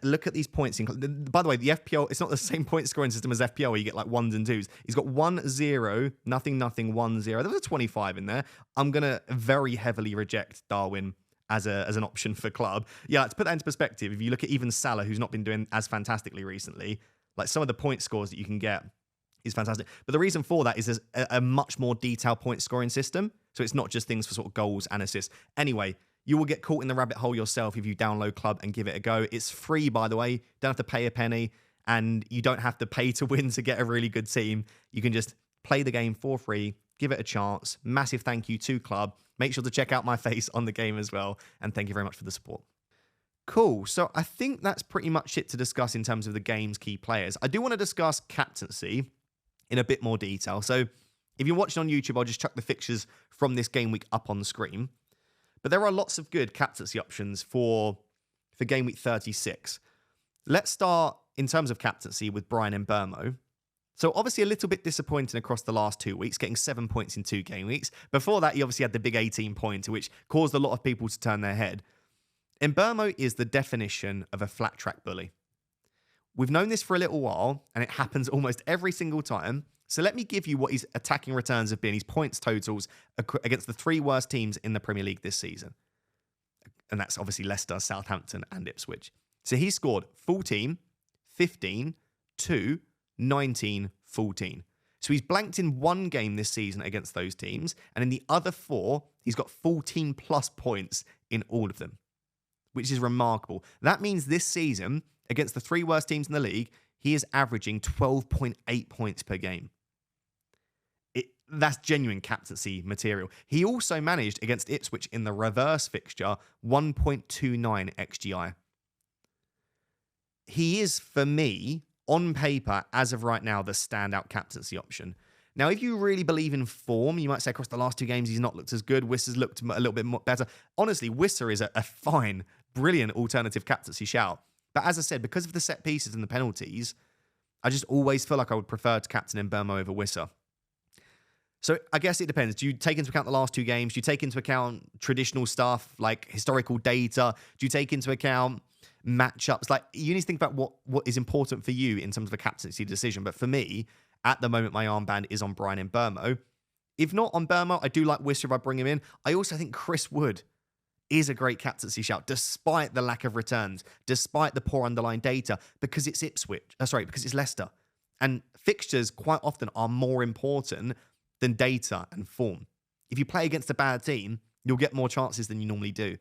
points. By the way, the FPL, it's not the same point scoring system as FPL where you get like ones and twos. He's got 1-0, nothing, 1-0. There was a 25 in there. I'm going to very heavily reject Darwin as an option for Club. Yeah, to put that into perspective, if you look at even Salah, who's not been doing as fantastically recently, like some of the point scores that you can get is fantastic. But the reason for that is there's a much more detailed point scoring system. So it's not just things for sort of goals and assists. Anyway, you will get caught in the rabbit hole yourself if you download Club and give it a go. It's free, by the way. You don't have to pay a penny, and you don't have to pay to win to get a really good team. You can just play the game for free, give it a chance. Massive thank you to Club. Make sure to check out my face on the game as well, and thank you very much for the support. Cool. So I think that's pretty much it to discuss in terms of the game's key players. I do want to discuss captaincy in a bit more detail. So if you're watching on YouTube, I'll just chuck the fixtures from this game week up on the screen. But there are lots of good captaincy options for for game week 36. Let's start in terms of captaincy with Brian Mbeumo. So obviously a little bit disappointing across the last 2 weeks, getting 7 points in 2 game weeks. Before that, he obviously had the big 18 pointer, which caused a lot of people to turn their head. Mbeumo is the definition of a flat track bully. We've known this for a little while, and it happens almost every single time. So let me give you what his attacking returns have been, his points totals against the 3 worst teams in the Premier League this season. And that's obviously Leicester, Southampton, and Ipswich. So he scored 14, 15, 2, 19, 14. So he's blanked in 1 game this season against those teams. And in the other 4, he's got 14 plus points in all of them, which is remarkable. That means this season, against the 3 worst teams in the league, he is averaging 12.8 points per game. That's genuine captaincy material. He also managed against Ipswich in the reverse fixture 1.29 XGI. He is, for me, on paper, as of right now, the standout captaincy option. Now, if you really believe in form, you might say across the last 2 games, he's not looked as good. Wissa's looked a little bit more better. Honestly, Wissa is a fine, brilliant alternative captaincy shout. But as I said, because of the set pieces and the penalties, I just always feel like I would prefer to captain Mbeumo over Wissa. So I guess it depends. Do you take into account the last 2 games? Do you take into account traditional stuff like historical data? Do you take into account matchups? Like, you need to think about what is important for you in terms of a captaincy decision. But for me, at the moment, my armband is on Brian Mbeumo. If not on Mbeumo, I do like Wissa if I bring him in. I also think Chris Wood is a great captaincy shout, despite the lack of returns, despite the poor underlying data, because it's because it's Leicester. And fixtures quite often are more important than data and form. If you play against a bad team, you'll get more chances than you normally do.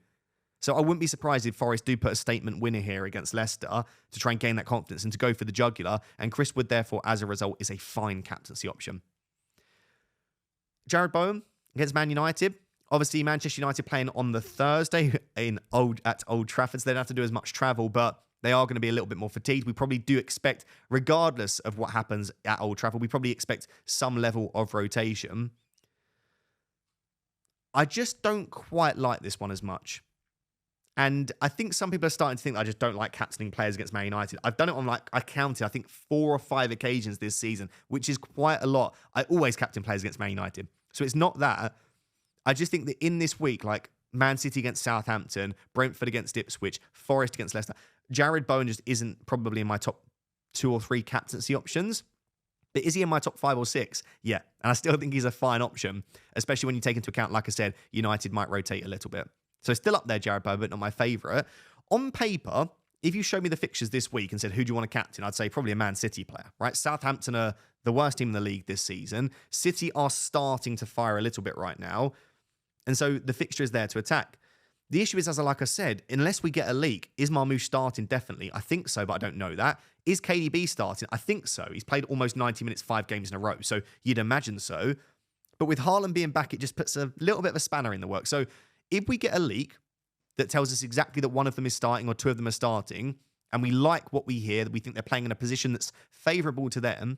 So I wouldn't be surprised if Forest do put a statement winner here against Leicester to try and gain that confidence and to go for the jugular. And Chris Wood, therefore, as a result, is a fine captaincy option. Jarrod Bowen against Man United. Obviously, Manchester United playing on the Thursday at Old Trafford, so they don't have to do as much travel, but they are going to be a little bit more fatigued. We probably do expect, regardless of what happens at Old Trafford, we probably expect some level of rotation. I just don't quite like this one as much. And I think some people are starting to think I just don't like captaining players against Man United. I've done it on, I counted, I think 4 or 5 occasions this season, which is quite a lot. I always captain players against Man United. So it's not that. I just think that in this week, like Man City against Southampton, Brentford against Ipswich, Forest against Leicester, Jarrod Bowen just isn't probably in my top 2 or 3 captaincy options. But is he in my top 5 or 6? Yeah. And I still think he's a fine option, especially when you take into account, like I said, United might rotate a little bit. So still up there, Jarrod Bowen, but not my favourite. On paper, if you showed me the fixtures this week and said, who do you want to captain? I'd say probably a Man City player, right? Southampton are the worst team in the league this season. City are starting to fire a little bit right now. And so the fixture is there to attack. The issue is, like I said, unless we get a leak, is Marmoush starting? Definitely. I think so, but I don't know that. Is KDB starting? I think so. He's played almost 90 minutes, 5 games in a row, so you'd imagine so. But with Haaland being back, it just puts a little bit of a spanner in the works. So if we get a leak that tells us exactly that one of them is starting or 2 of them are starting, and we like what we hear, that we think they're playing in a position that's favourable to them,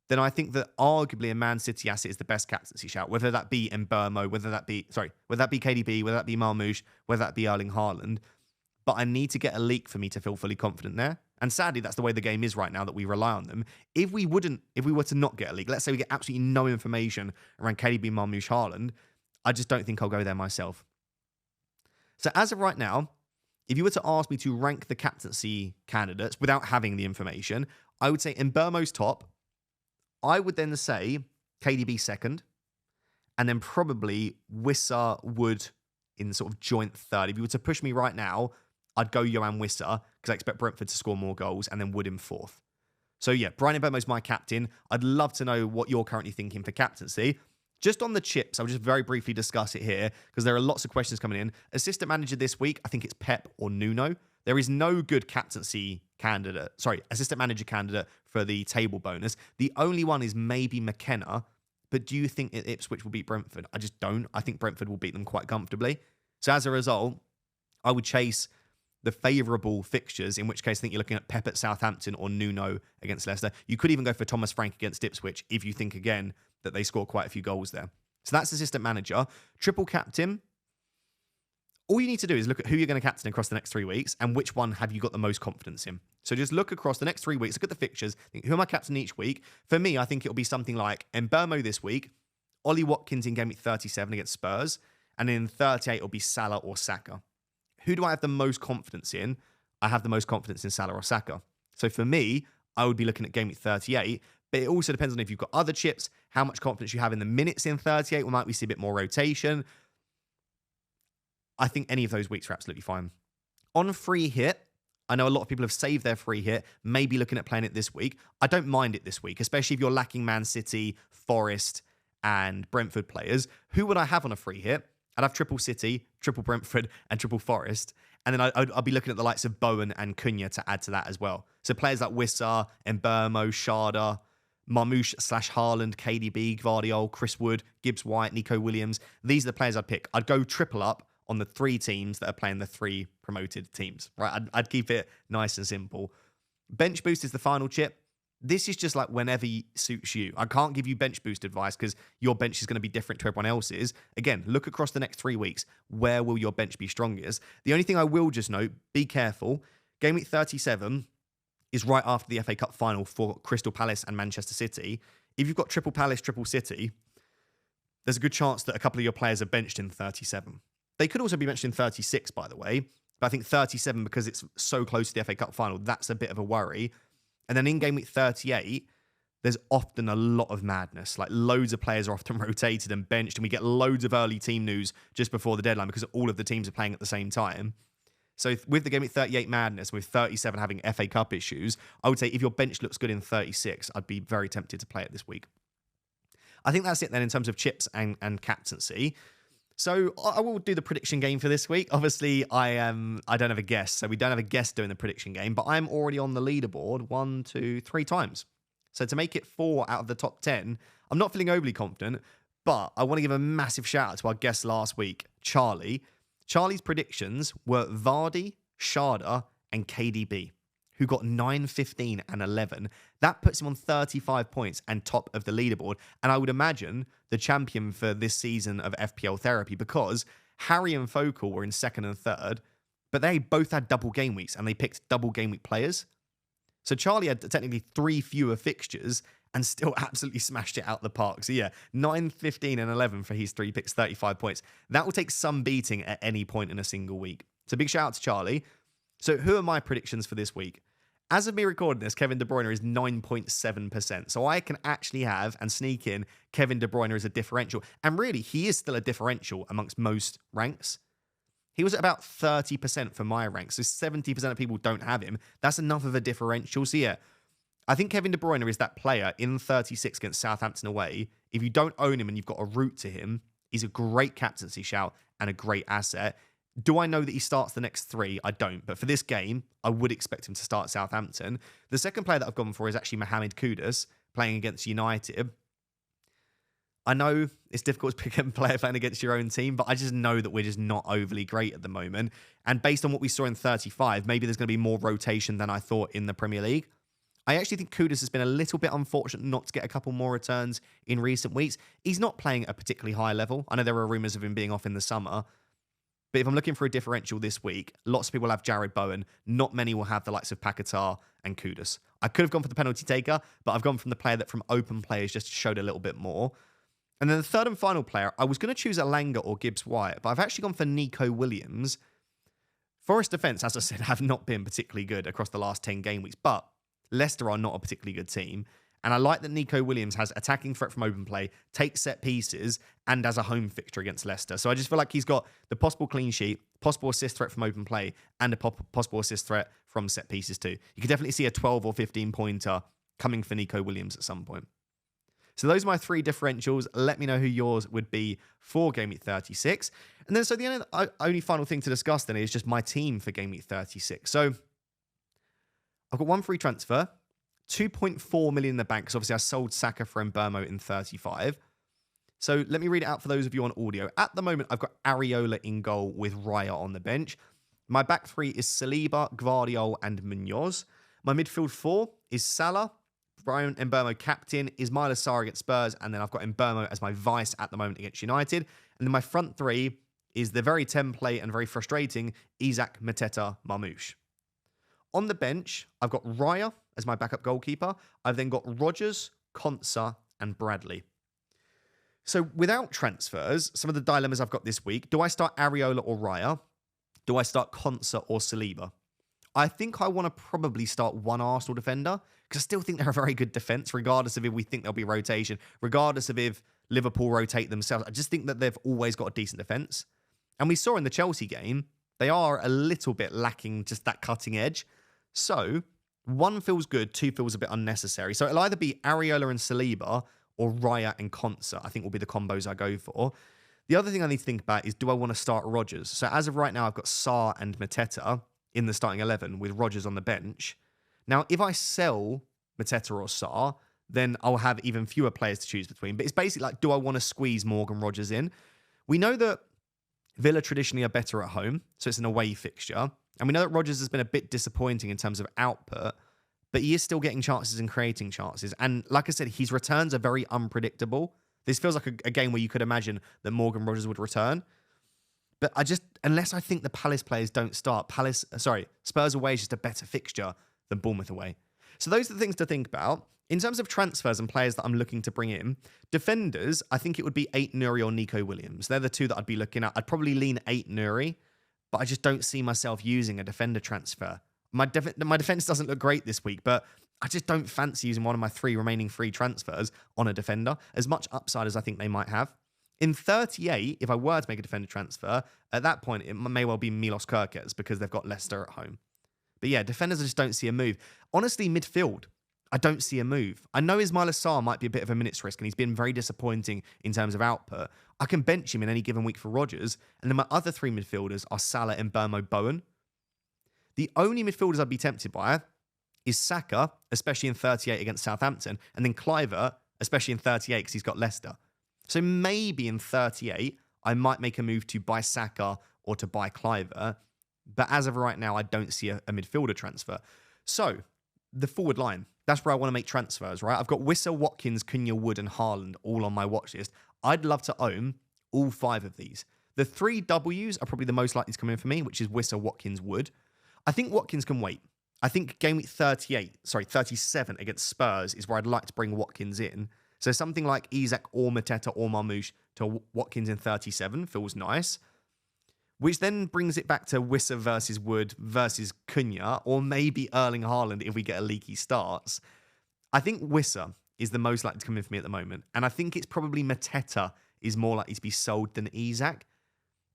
then I think that arguably a Man City asset is the best captaincy shout, whether that be Mbeumo, whether that be KDB, whether that be Marmoush, whether that be Erling Haaland. But I need to get a leak for me to feel fully confident there. And sadly, that's the way the game is right now, that we rely on them. If we were to not get a leak, let's say we get absolutely no information around KDB, Marmoush, Haaland, I just don't think I'll go there myself. So as of right now, if you were to ask me to rank the captaincy candidates without having the information, I would say Mbeumo's top. I would then say KDB second, and then probably Wissa Wood in sort of joint third. If you were to push me right now, I'd go Yohan Wissa because I expect Brentford to score more goals, and then Wood in 4th. So yeah, Brian Mbeumo's my captain. I'd love to know what you're currently thinking for captaincy. Just on the chips, I'll just very briefly discuss it here because there are lots of questions coming in. Assistant manager this week, I think it's Pep or Nuno. There is no good assistant manager candidate for the table bonus. The only one is maybe McKenna, but do you think Ipswich will beat Brentford? I just don't. I think Brentford will beat them quite comfortably. So as a result, I would chase the favourable fixtures, in which case I think you're looking at Pep at Southampton or Nuno against Leicester. You could even go for Thomas Frank against Ipswich if you think, again, that they score quite a few goals there. So that's assistant manager. Triple captain. All you need to do is look at who you're going to captain across the next 3 weeks and which one have you got the most confidence in. So just look across the next 3 weeks, look at the fixtures, think, who am I captaining each week? For me, I think it'll be something like Mbeumo this week, Ollie Watkins in game week 37 against Spurs, and in 38 it'll be Salah or Saka. Who do I have the most confidence in? I have the most confidence in Salah or Saka. So for me, I would be looking at game week 38, but it also depends on if you've got other chips, how much confidence you have in the minutes in 38, or might we see a bit more rotation? I think any of those weeks are absolutely fine. On free hit, I know a lot of people have saved their free hit, maybe looking at playing it this week. I don't mind it this week, especially if you're lacking Man City, Forest, and Brentford players. Who would I have on a free hit? I'd have triple City, triple Brentford, and triple Forest. And then I'd be looking at the likes of Bowen and Cunha to add to that as well. So players like Wissa, Mbeumo, Sharda, Marmoush/Haaland, KDB, Gvardiol, Chris Wood, Gibbs White, Nico Williams. These are the players I'd pick. I'd go triple up on the 3 teams that are playing the 3 promoted teams, right? I'd keep it nice and simple. Bench boost is the final chip. This is just like whenever suits you. I can't give you bench boost advice because your bench is going to be different to everyone else's. Again, look across the next 3 weeks. Where will your bench be strongest? The only thing I will just note, be careful. Game week 37 is right after the FA Cup final for Crystal Palace and Manchester City. If you've got triple Palace, triple City, there's a good chance that a couple of your players are benched in 37. They could also be benched in 36, by the way. But I think 37, because it's so close to the FA Cup final, that's a bit of a worry. And then in game week 38, there's often a lot of madness. Like loads of players are often rotated and benched, and we get loads of early team news just before the deadline because all of the teams are playing at the same time. So with the game week 38 madness, with 37 having FA Cup issues, I would say if your bench looks good in 36, I'd be very tempted to play it this week. I think that's it then in terms of chips and captaincy. So I will do the prediction game for this week. Obviously, I don't have a guest, so we don't have a guest doing the prediction game, but I'm already on the leaderboard 1, 2, 3 times. So to make it 4 out of the top 10, I'm not feeling overly confident, but I want to give a massive shout out to our guest last week, Charlie. Charlie's predictions were Vardy, Sharda, and KDB, who got 9, 15, and 11. That puts him on 35 points and top of the leaderboard. And I would imagine the champion for this season of FPL Therapy, because Harry and Focal were in 2nd and 3rd, but they both had double game weeks and they picked double game week players. So Charlie had technically 3 fewer fixtures and still absolutely smashed it out the park. So yeah, 9, 15, and 11 for his 3 picks, 35 points. That will take some beating at any point in a single week. So big shout out to Charlie. So who are my predictions for this week? As of me recording this, Kevin De Bruyne is 9.7%. So I can actually have and sneak in Kevin De Bruyne as a differential. And really, he is still a differential amongst most ranks. He was at about 30% for my ranks. So 70% of people don't have him. That's enough of a differential. So yeah, I think Kevin De Bruyne is that player in 36 against Southampton away. If you don't own him and you've got a route to him, he's a great captaincy shout and a great asset. Do I know that he starts the next 3? I don't. But for this game, I would expect him to start Southampton. The second player that I've gone for is actually Mohamed Kudus, playing against United. I know it's difficult to pick a player playing against your own team, but I just know that we're just not overly great at the moment. And based on what we saw in 35, maybe there's going to be more rotation than I thought in the Premier League. I actually think Kudus has been a little bit unfortunate not to get a couple more returns in recent weeks. He's not playing at a particularly high level. I know there were rumours of him being off in the summer. But if I'm looking for a differential this week, lots of people have Jared Bowen. Not many will have the likes of Paquetá and Kudus. I could have gone for the penalty taker, but I've gone from the player that from open players just showed a little bit more. And then the third and final player, I was going to choose Elanga or Gibbs White, but I've actually gone for Nico Williams. Forest defence, as I said, have not been particularly good across the last 10 game weeks, but Leicester are not a particularly good team. And I like that Nico Williams has attacking threat from open play, takes set pieces, and as a home fixture against Leicester. So I just feel like he's got the possible clean sheet, possible assist threat from open play, and a possible assist threat from set pieces too. You could definitely see a 12 or 15 pointer coming for Nico Williams at some point. So those are my 3 differentials. Let me know who yours would be for Game Week 36. And then so the only final thing to discuss then is just my team for Game Week 36. So I've got 1 free transfer. 2.4 million in the bank, because obviously I sold Saka for Mbeumo in 35. So let me read it out for those of you on audio. At the moment, I've got Areola in goal with Raya on the bench. My back 3 is Saliba, Gvardiol, and Munoz. My midfield 4 is Salah, Brian Mbeumo captain, Ismaila Sarr against Spurs, and then I've got Mbeumo as my vice at the moment against United. And then my front 3 is the very template and very frustrating Isak, Mateta, Marmoush. On the bench, I've got Raya as my backup goalkeeper. I've then got Rodgers, Konsa, and Bradley. So without transfers, some of the dilemmas I've got this week, do I start Areola or Raya? Do I start Konsa or Saliba? I think I want to probably start one Arsenal defender because I still think they're a very good defence, regardless of if we think there'll be rotation, regardless of if Liverpool rotate themselves. I just think that they've always got a decent defence. And we saw in the Chelsea game, they are a little bit lacking just that cutting edge. So one feels good, two feels a bit unnecessary. So it'll either be Areola and Saliba or Raya and Konsa, I think will be the combos I go for. The other thing I need to think about is, do I want to start Rodgers? So as of right now, I've got Sarr and Mateta in the starting 11 with Rodgers on the bench. Now, if I sell Mateta or Sarr, then I'll have even fewer players to choose between. But it's basically like, do I want to squeeze Morgan Rodgers in? We know that Villa traditionally are better at home, so it's an away fixture. And we know that Rodgers has been a bit disappointing in terms of output, but he is still getting chances and creating chances. And like I said, his returns are very unpredictable. This feels like a game where you could imagine that Morgan Rodgers would return. But unless I think the Palace players don't start, Spurs away is just a better fixture than Bournemouth away. So those are the things to think about. In terms of transfers and players that I'm looking to bring in, defenders, I think it would be Ait-Nouri or Nico Williams. They're the two that I'd be looking at. I'd probably lean Ait-Nouri, but I just don't see myself using a defender transfer. My defense doesn't look great this week, but I just don't fancy using one of my remaining free transfers on a defender, as much upside as I think they might have. In 38, if I were to make a defender transfer, at that point, it may well be Milos Kerkez because they've got Leicester at home. But yeah, defenders, I just don't see a move. Honestly, midfield, I don't see a move. I know Ismaila Sarr might be a bit of a minutes risk, and he's been very disappointing in terms of output. I can bench him in any given week for Rodgers, and then my other three midfielders are Salah and Burmo Bowen. The only midfielders I'd be tempted by is Saka, especially in 38 against Southampton, and then Kluivert, especially in 38 because he's got Leicester. So maybe in 38, I might make a move to buy Saka or to buy Kluivert, but as of right now, I don't see a midfielder transfer. So the forward line, that's where I want to make transfers, right? I've got Wissa, Watkins, Cunha, Wood, and Haaland all on my watch list. I'd love to own all five of these. The three Ws are probably the most likely to come in for me, which is Wissa, Watkins, Wood. I think Watkins can wait. I think game week 37 against Spurs is where I'd like to bring Watkins in. So something like Isak or Mateta or Marmoush to Watkins in 37 feels nice. Which then brings it back to Wissa versus Wood versus Cunha, or maybe Erling Haaland if we get a leaky starts. I think Wissa is the most likely to come in for me at the moment. And I think it's probably Mateta is more likely to be sold than Isak.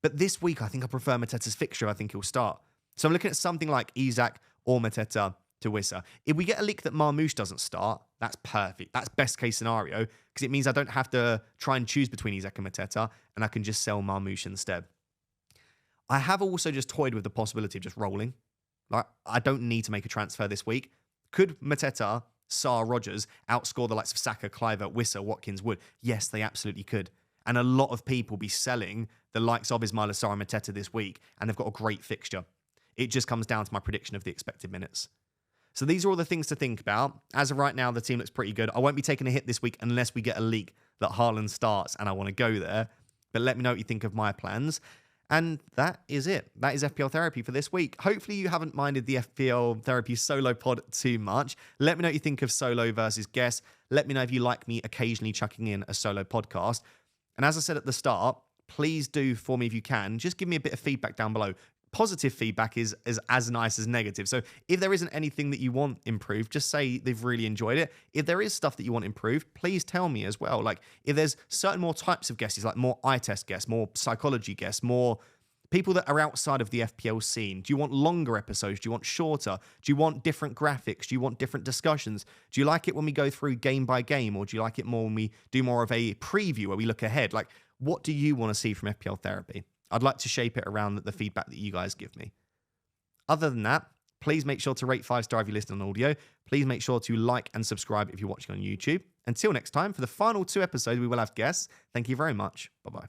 But this week, I think I prefer Mateta's fixture. I think he'll start. So I'm looking at something like Isak or Mateta to Wissa. If we get a leak that Marmoush doesn't start, that's perfect. That's best case scenario because it means I don't have to try and choose between Isak and Mateta and I can just sell Marmoush instead. I have also just toyed with the possibility of just rolling. Like, I don't need to make a transfer this week. Could Mateta, Sarr, Rodgers outscore the likes of Saka, Kluivert, Wissa, Watkins, Wood? Yes, they absolutely could. And a lot of people be selling the likes of Ismaila Sarr and Mateta this week, and they've got a great fixture. It just comes down to my prediction of the expected minutes. So these are all the things to think about. As of right now, the team looks pretty good. I won't be taking a hit this week unless we get a leak that Haaland starts and I want to go there. But let me know what you think of my plans. And that is it. That is FPL Therapy for this week. Hopefully you haven't minded the FPL Therapy solo pod too much. Let me know what you think of solo versus guest. Let me know if you like me occasionally chucking in a solo podcast. And as I said at the start, please do for me if you can. Just give me a bit of feedback down below. Positive feedback is as nice as negative. So if there isn't anything that you want improved, just say they've really enjoyed it. If there is stuff that you want improved, please tell me as well. Like if there's certain more types of guests, like more eye test guests, more psychology guests, more people that are outside of the FPL scene. Do you want longer episodes? Do you want shorter? Do you want different graphics? Do you want different discussions? Do you like it when we go through game by game, or do you like it more when we do more of a preview where we look ahead? Like, what do you want to see from FPL Therapy? I'd like to shape it around the feedback that you guys give me. Other than that, please make sure to rate 5-star if you listen on audio. Please make sure to like and subscribe if you're watching on YouTube. Until next time, for the final 2 episodes, we will have guests. Thank you very much. Bye-bye.